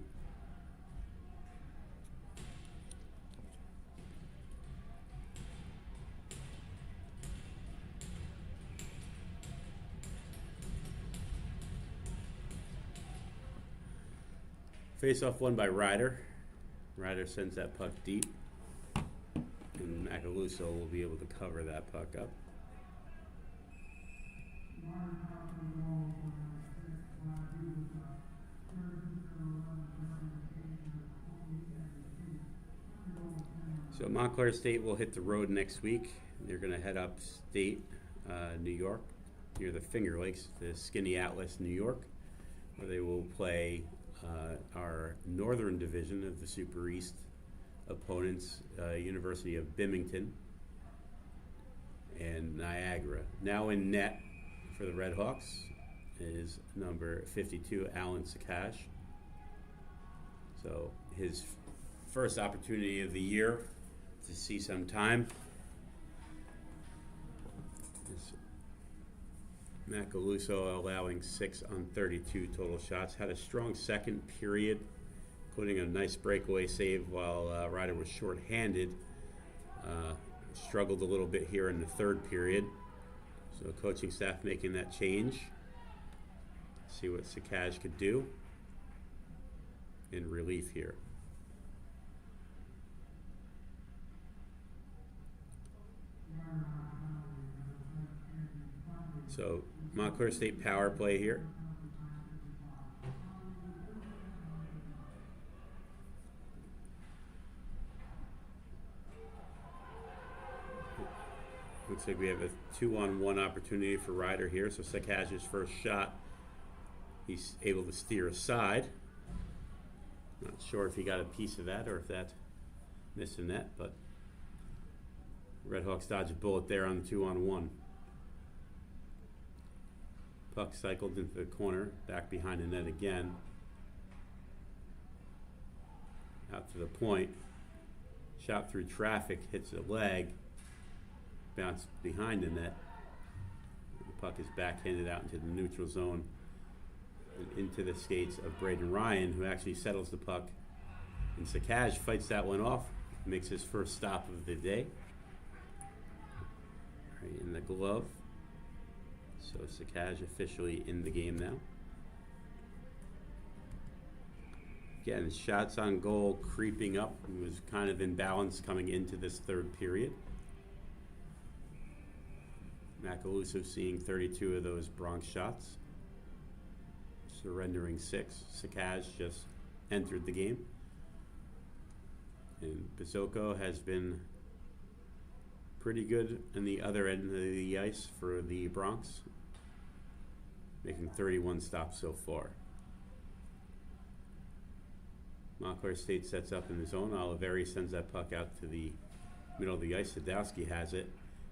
Face-off won by Ryder. Ryder sends that puck deep. And Macaluso will be able to cover that puck up. So Montclair State will hit the road next week. They're going to head upstate New York, near the Finger Lakes, to Skinny Atlas, New York, where they will play our northern division of the Super East opponents, University of Bimington and Niagara. Now in net for the Redhawks is number 52, Alan Sakash. So his first opportunity of the year to see some time. Macaluso allowing 6 on 32 total shots. Had a strong second period, including a nice breakaway save while Ryder was shorthanded. Struggled a little bit here in the third period. So coaching staff making that change. See what Sakaj could do in relief here. So Montclair State power play here. Looks like we have a 2-on-1 opportunity for Ryder here. So Sakaj's first shot, he's able to steer aside. Not sure if he got a piece of that or if that missed the net, but Redhawks dodge a bullet there on the 2-on-1. Puck cycled into the corner, back behind the net again. Out to the point. Shot through traffic, hits a leg, bounced behind the net. The puck is backhanded out into the neutral zone and into the skates of Braden Ryan, who actually settles the puck. And Sakaj fights that one off, makes his first stop of the day. Right in the glove. So Sakaj officially in the game now. Again, shots on goal creeping up. He was kind of in balance coming into this third period. Macaluso seeing 32 of those Bronx shots. Surrendering 6. Sakaj just entered the game. And Bizocco has been pretty good on the other end of the ice for the Bronx, making 31 stops so far. Montclair State sets up in the zone. Oliveri sends that puck out to the middle of the ice. Sadowski has it.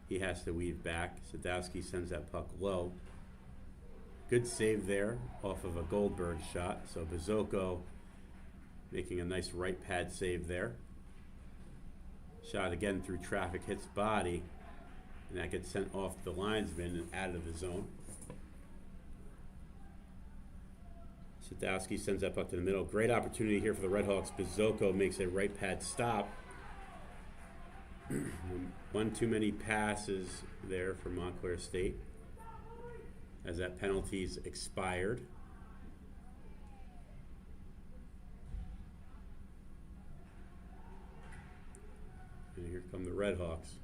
He has to weave back. Sadowski sends that puck low. Good save there off of a Goldberg shot. So Bizocco making a nice right pad save there. Shot again through traffic, hits body, and that gets sent off the linesman and out of the zone. Sadowski sends that puck to the middle. Great opportunity here for the Redhawks. Bizocco makes a right pad stop. One too many passes there for Montclair State as that penalty's expired. And here come the Redhawks.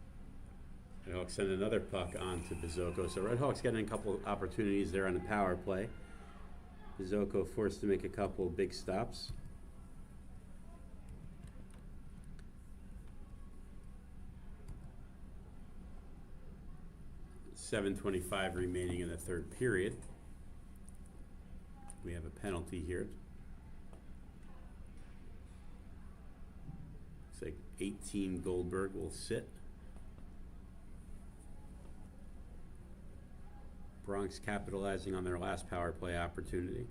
Redhawks send another puck on to Bizocco. So Redhawks getting a couple opportunities there on the power play. Bizocco forced to make a couple of big stops. .7:25 remaining in the third period. We have a penalty here. Looks like 18 Goldberg will sit. Bronx capitalizing on their last power play opportunity.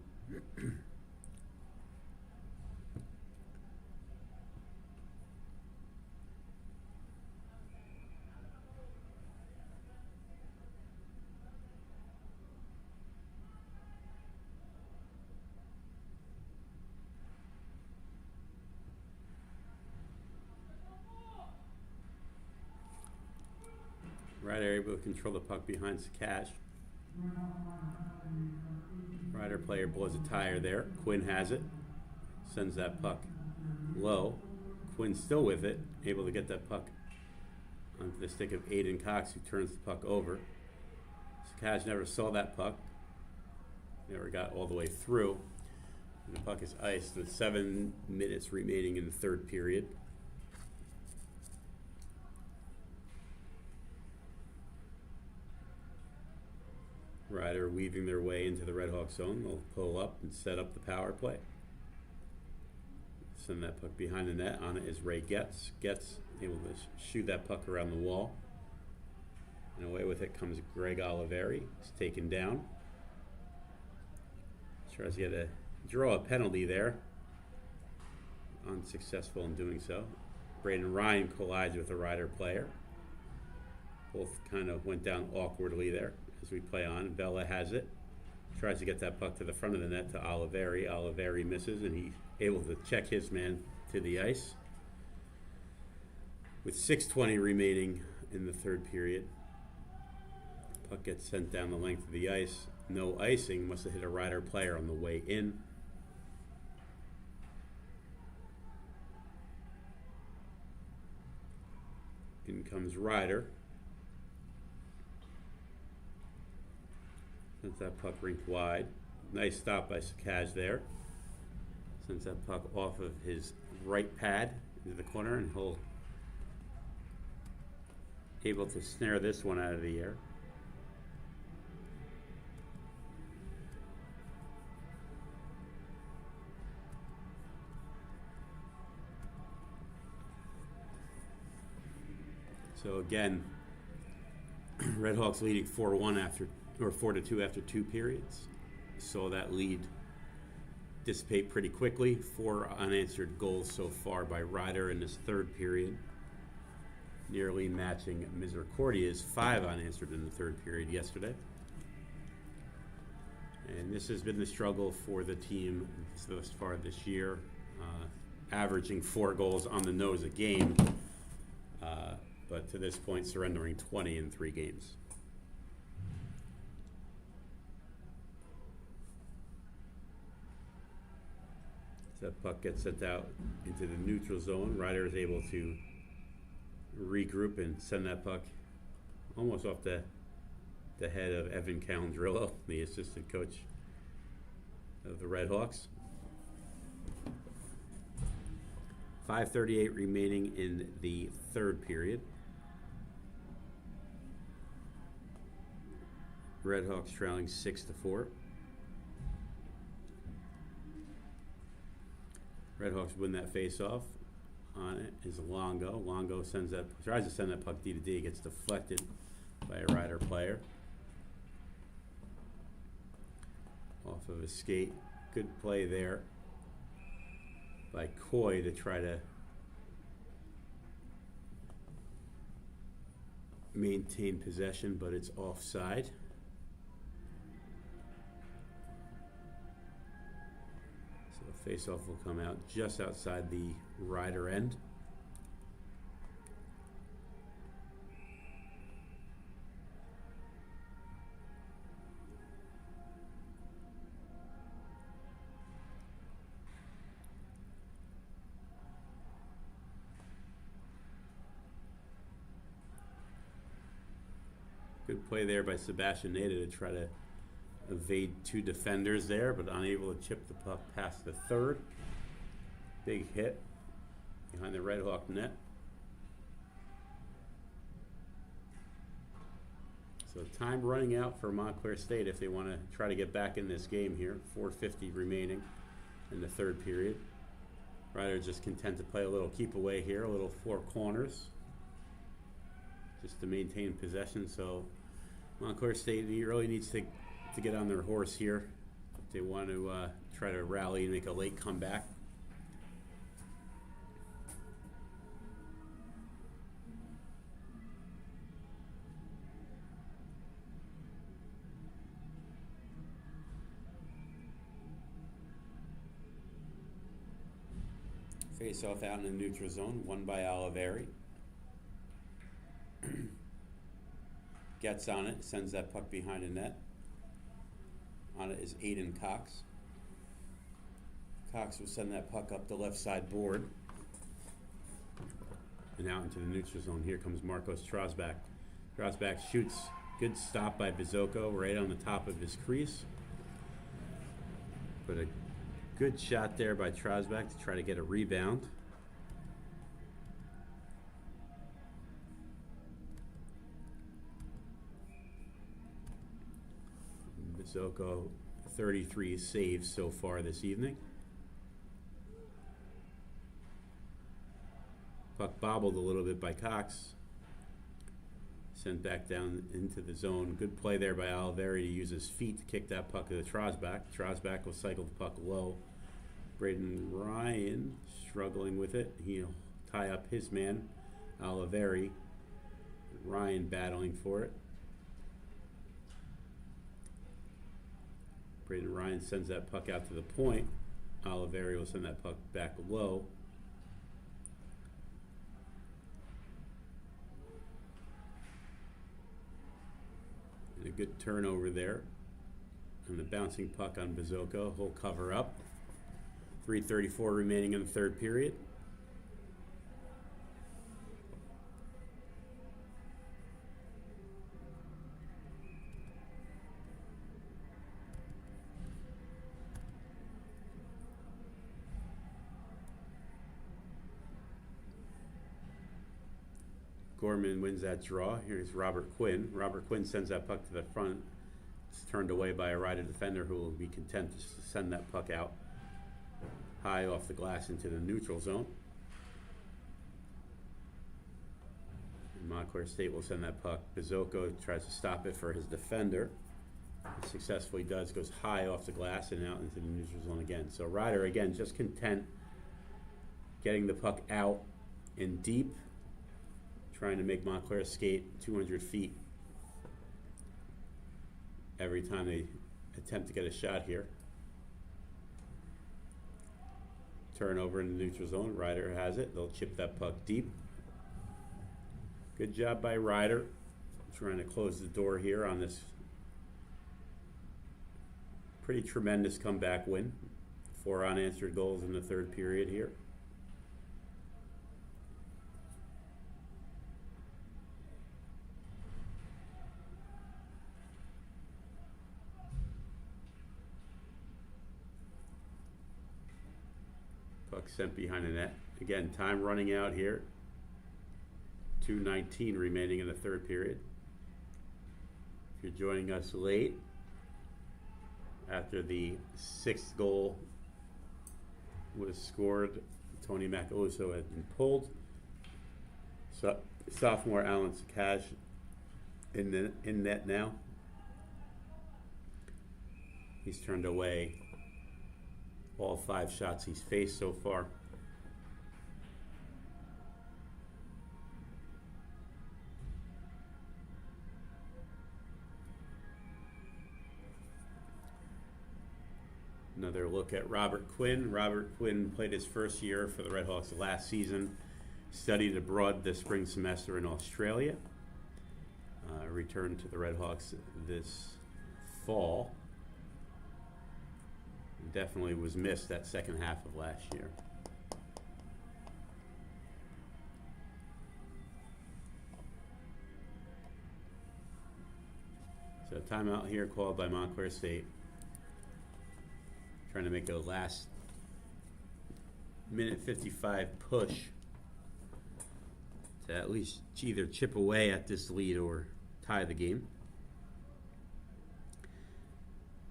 Ryder able to control the puck behind Sakaj. Ryder player blows a tire there. Quinn has it. Sends that puck low. Quinn's still with it. Able to get that puck onto the stick of Aiden Cox, who turns the puck over. Sakaj never saw that puck. Never got all the way through. And the puck is iced with 7 minutes remaining in the third period. Ryder weaving their way into the Redhawk zone. They'll pull up and set up the power play. Send that puck behind the net. On it is Ray Getz. Getz able to shoot that puck around the wall. And away with it comes Greg Oliveri. He's taken down. Tries to draw a penalty there. unsuccessful in doing so. Braden Ryan collides with a Rider player. Both kind of went down awkwardly there as we play on. Vela has it. Tries to get that puck to the front of the net to Oliveri. Oliveri misses, and he's able to check his man to the ice. With 6:20 remaining in the third period, puck gets sent down the length of the ice. No icing. Must have hit a Rider player on the way in. In comes Rider. Sends that puck rink wide. Nice stop by Sakaj there. Sends that puck off of his right pad into the corner, and he'll able to snare this one out of the air. So again, Redhawks leading 4-1 after, or 4-2 after 2 periods. Saw that lead dissipate pretty quickly. 4 unanswered goals so far by Rider in this third period, nearly matching Misericordia's 5 unanswered in the third period yesterday. And this has been the struggle for the team thus far this year, averaging 4 goals on the nose a game, but to this point surrendering 20 in 3 games. So that puck gets sent out into the neutral zone. Rider is able to regroup and send that puck almost off the head of Evan Calandrillo, the assistant coach of the Redhawks. 5:38 remaining in the third period. Redhawks trailing 6-4. Redhawks win that face-off. On it is Longo. Longo tries to send that puck D to D. Gets deflected by a Rider player. Off of his skate. Good play there by Coy to try to maintain possession, but it's offside. So the face-off will come out just outside the Rider end. Good play there by Sebastian Nada to try to evade 2 defenders there, but unable to chip the puck past the third. Big hit behind the Redhawk net. So time running out for Montclair State if they want to try to get back in this game here. 4:50 remaining in the third period. Rider just content to play a little keep away here, a little 4 corners, just to maintain possession. So Montclair State really needs to get on their horse here if they want to try to rally and make a late comeback. Face off out in the neutral zone, won by Oliveri. Gets on it, sends that puck behind the net. On it is Aiden Cox. Cox will send that puck up the left side board and out into the neutral zone. Here comes Marcos Trosbach. Trosbach shoots. Good stop by Bizocco right on the top of his crease. But a good shot there by Trosbach to try to get a rebound. Bizocco, 33 saves so far this evening. Puck bobbled a little bit by Cox. Sent back down into the zone. Good play there by Oliveri to use his feet to kick that puck to the Trosbach. Trosbach will cycle the puck low. Braden Ryan struggling with it. He'll tie up his man, Oliveri. Ryan battling for it. Braden Ryan sends that puck out to the point. Oliveri will send that puck back low. And a good turnover there. And the bouncing puck on Bazzoka. He'll cover up. 3:34 remaining in the third period. Gorman wins that draw. Here's Robert Quinn. Robert Quinn sends that puck to the front. It's turned away by a Rider defender who will be content to send that puck out high off the glass into the neutral zone. And Montclair State will send that puck. Bazzoka tries to stop it for his defender. He successfully does. Goes high off the glass and out into the neutral zone again. So Rider, again, just content getting the puck out and deep, trying to make Montclair skate 200 feet every time they attempt to get a shot here. Turnover in the neutral zone. Rider has it. They'll chip that puck deep. Good job by Rider. Trying to close the door here on this pretty tremendous comeback win. 4 unanswered goals in the third period here. Puck sent behind the net. Again, time running out here. 2:19 remaining in the third period. If you're joining us late, after the 6th goal was scored, Tony Macaluso had been pulled. So, sophomore Alan Sakash in net now. He's turned away all 5 shots he's faced so far. Another look at Robert Quinn. Robert Quinn played his first year for the Redhawks last season. Studied abroad this spring semester in Australia. Returned to the Redhawks this fall. Definitely was missed that second half of last year. So timeout here called by Montclair State. Trying to make a last minute 55 push to at least either chip away at this lead or tie the game.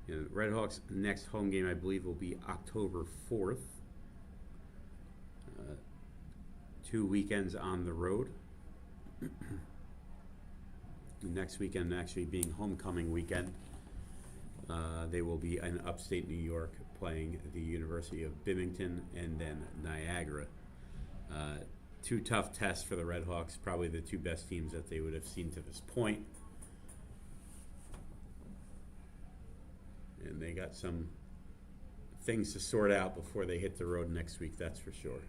The Redhawks' next home game, I believe, will be October 4th. 2 weekends on the road. The next weekend actually being homecoming weekend. They will be in upstate New York playing the University of Binghamton and then Niagara. 2 tough tests for the Redhawks, probably the 2 best teams that they would have seen to this point. And they got some things to sort out before they hit the road next week, that's for sure.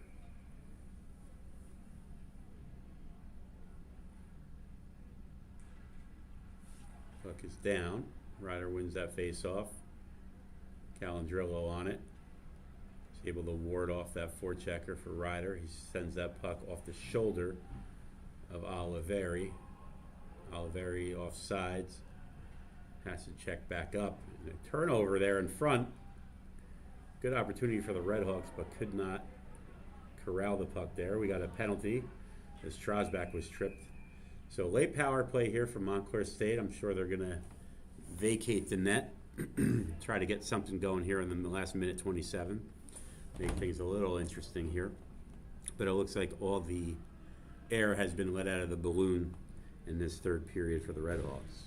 Puck is down. Ryder wins that face-off. Calandrillo on it. He's able to ward off that forechecker for Ryder. He sends that puck off the shoulder of Oliveri. Oliveri off sides. Has to check back up. And a turnover there in front. Good opportunity for the Redhawks, but could not corral the puck there. We got a penalty as Strasback was tripped. So late power play here from Montclair State. I'm sure they're going to vacate the net. Try to get something going here in the last minute 27. Make things a little interesting here. But it looks like all the air has been let out of the balloon in this third period for the Redhawks.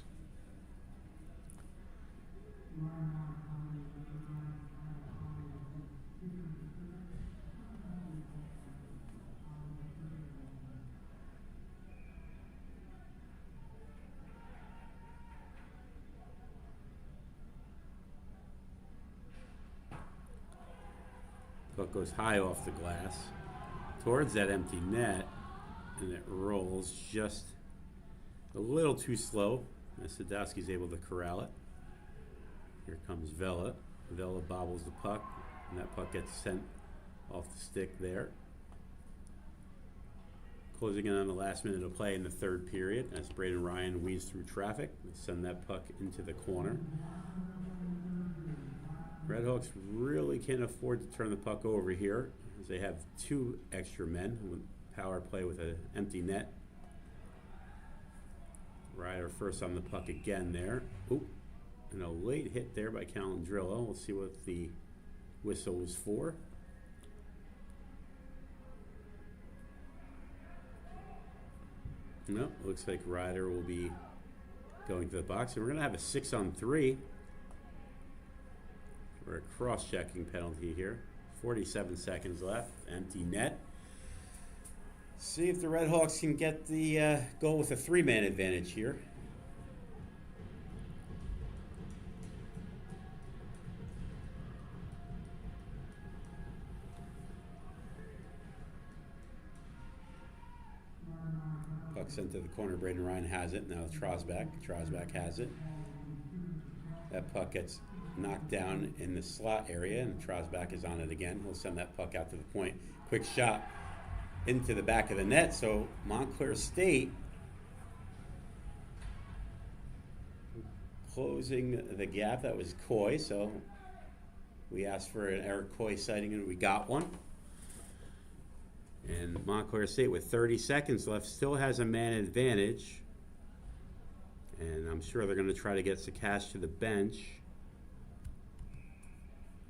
Puck goes high off the glass towards that empty net, and it rolls just a little too slow. And Sadowski's able to corral it. Here comes Vela. Vela bobbles the puck, and that puck gets sent off the stick there. Closing in on the last minute of play in the third period as Braden Ryan weaves through traffic and send that puck into the corner. Redhawks really can't afford to turn the puck over here as they have 2 extra men with power play with an empty net. Ryder first on the puck again there. Oop. And a late hit there by Calandrillo. We'll see what the whistle was for. No, looks like Ryder will be going to the box. And we're going to have a 6-on-3 for a cross-checking penalty here. 47 seconds left. Empty net. See if the Redhawks can get the goal with a 3-man advantage here. Puck sent to the corner. Braden Ryan has it. Now Trosbach. Trosbach has it. That puck gets knocked down in the slot area, and Trosbach is on it again. He'll send that puck out to the point. Quick shot into the back of the net. So Montclair State closing the gap. That was Coy. So we asked for an Eric Coy sighting, and we got one. And Montclair State, with 30 seconds left, still has a man advantage. And I'm sure they're going to try to get Sakash to the bench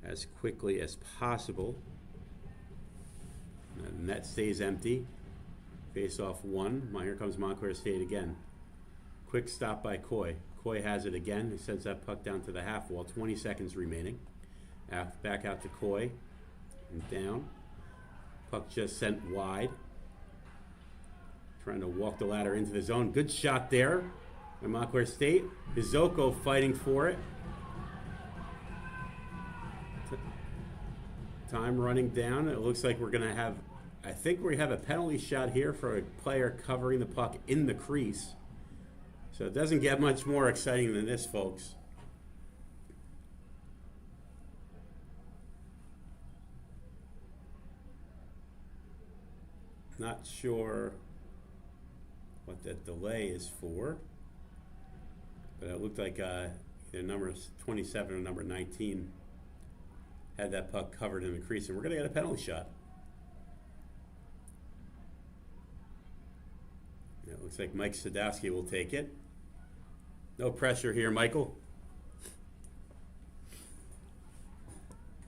as quickly as possible. The net stays empty. Face off 1. Here comes Montclair State again. Quick stop by Coy. Coy has it again. He sends that puck down to the half wall. 20 seconds remaining. Back out to Coy. And down. Puck just sent wide. Trying to walk the ladder into the zone. Good shot there by Montclair State. Bizoko fighting for it. Time running down. It looks like we're going to have, I think we have a penalty shot here for a player covering the puck in the crease. So it doesn't get much more exciting than this, folks. Not sure what that delay is for, but it looked like either number 27 or number 19 had that puck covered in the crease, and we're going to get a penalty shot. It looks like Mike Sadowski will take it. No pressure here, Michael.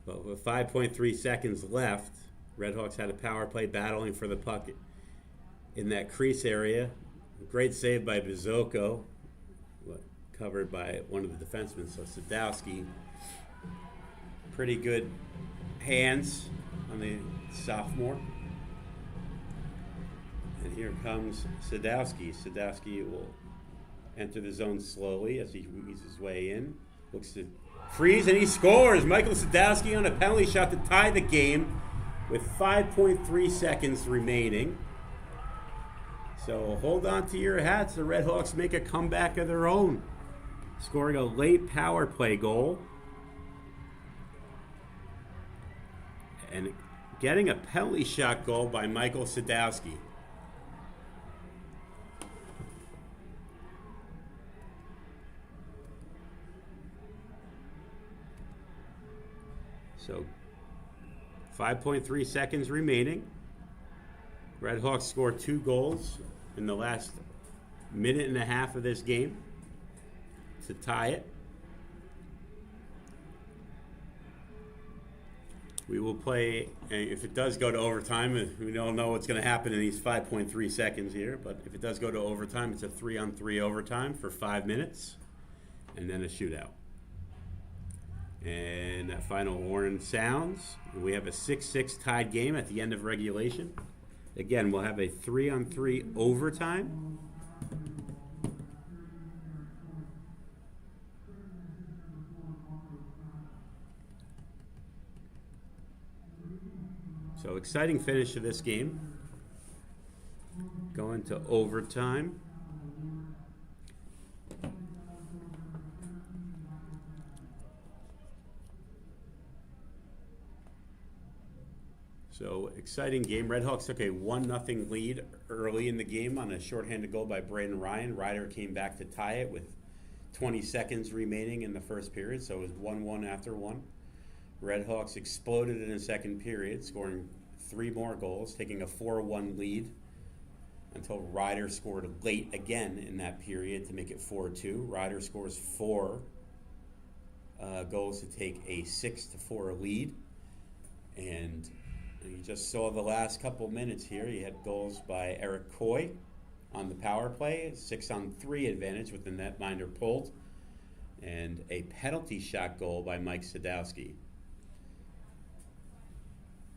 But with 5.3 seconds left, Redhawks had a power play battling for the puck in that crease area. Great save by Bizoko, covered by one of the defensemen. So Sadowski, pretty good hands on the sophomore. And here comes Sadowski. Sadowski will enter the zone slowly as he weaves his way in. Looks to freeze, and he scores! Michael Sadowski on a penalty shot to tie the game with 5.3 seconds remaining. So hold on to your hats. The Redhawks make a comeback of their own, scoring a late power play goal and getting a penalty shot goal by Michael Sadowski. So 5.3 seconds remaining. Redhawks score 2 goals in the last minute and a half of this game to tie it. We will play, if it does go to overtime, we don't know what's going to happen in these 5.3 seconds here, but if it does go to overtime, it's a 3-on-3 overtime for 5 minutes, and then a shootout. And that final horn sounds. We have a 6-6 tied game at the end of regulation. Again, we'll have a 3-on-3 overtime. So exciting finish to this game. Going to overtime. So exciting game. Redhawks took a 1-0 lead early in the game on a shorthanded goal by Braden Ryan. Ryder came back to tie it with 20 seconds remaining in the first period, so it was 1-1 after one. Redhawks exploded in the second period, scoring 3 more goals, taking a 4-1 lead until Ryder scored late again in that period to make it 4-2. Ryder scores 4 goals to take a 6-4 lead. And you just saw the last couple minutes here. You had goals by Eric Coy on the power play, 6-on-3 advantage with the netminder pulled, and a penalty shot goal by Mike Sadowski.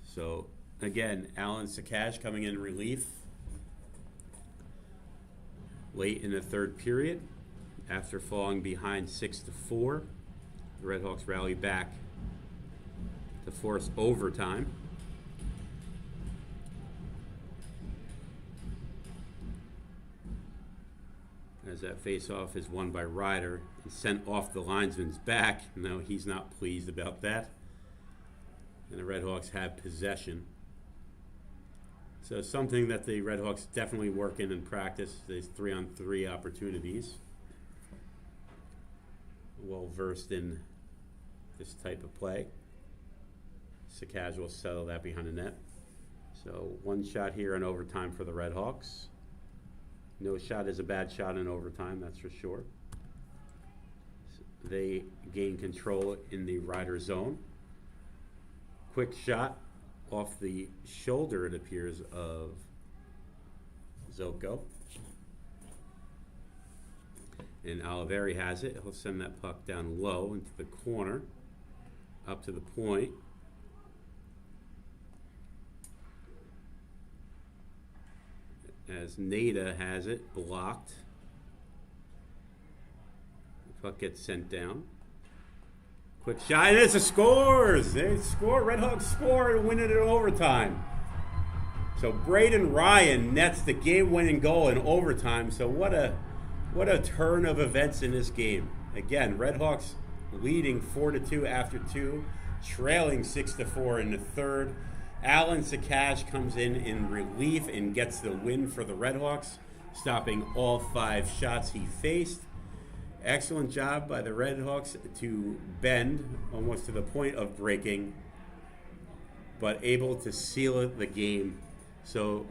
So again, Alan Sakash coming in relief late in the third period after falling behind 6-4. The Redhawks rally back to force overtime. As that face-off is won by Ryder and sent off the linesman's back. No, he's not pleased about that. And the Redhawks have possession. So something that the Redhawks definitely work in practice, these 3-on-3 opportunities. Well versed in this type of play. Sakash will settle that behind the net. So one shot here in overtime for the Redhawks. No shot is a bad shot in overtime, that's for sure. They gain control in the Ryder zone. Quick shot off the shoulder, it appears, of Zoko. And Oliveri has it. He'll send that puck down low into the corner, up to the point. As Nada has it, blocked. The puck gets sent down. Quick shot, and it's a scores! They score, Redhawks score and win it in overtime. So Braden Ryan nets the game-winning goal in overtime. So what a turn of events in this game. Again, Redhawks leading 4-2 after 2, trailing 6-4 in the third. Alan Sakash comes in relief and gets the win for the Redhawks, stopping all 5 shots he faced. Excellent job by the Redhawks to bend almost to the point of breaking, but able to seal the game. So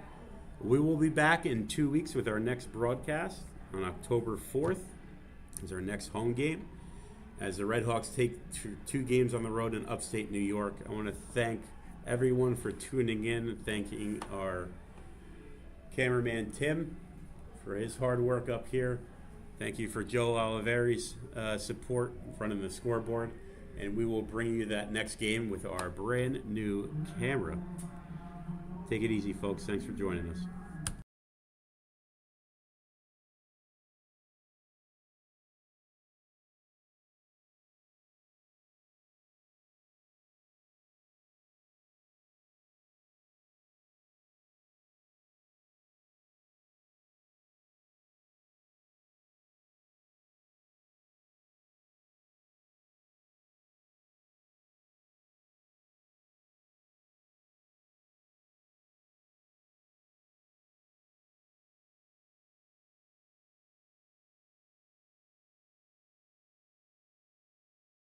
we will be back in 2 weeks with our next broadcast on October 4th. Is our next home game as the Redhawks take 2 games on the road in upstate New York. I want to thank everyone for tuning in and thanking our cameraman Tim for his hard work up here. Thank you for Joe Oliveri's support in front of the scoreboard. And we will bring you that next game with our brand new camera. Take it easy, folks. Thanks for joining us.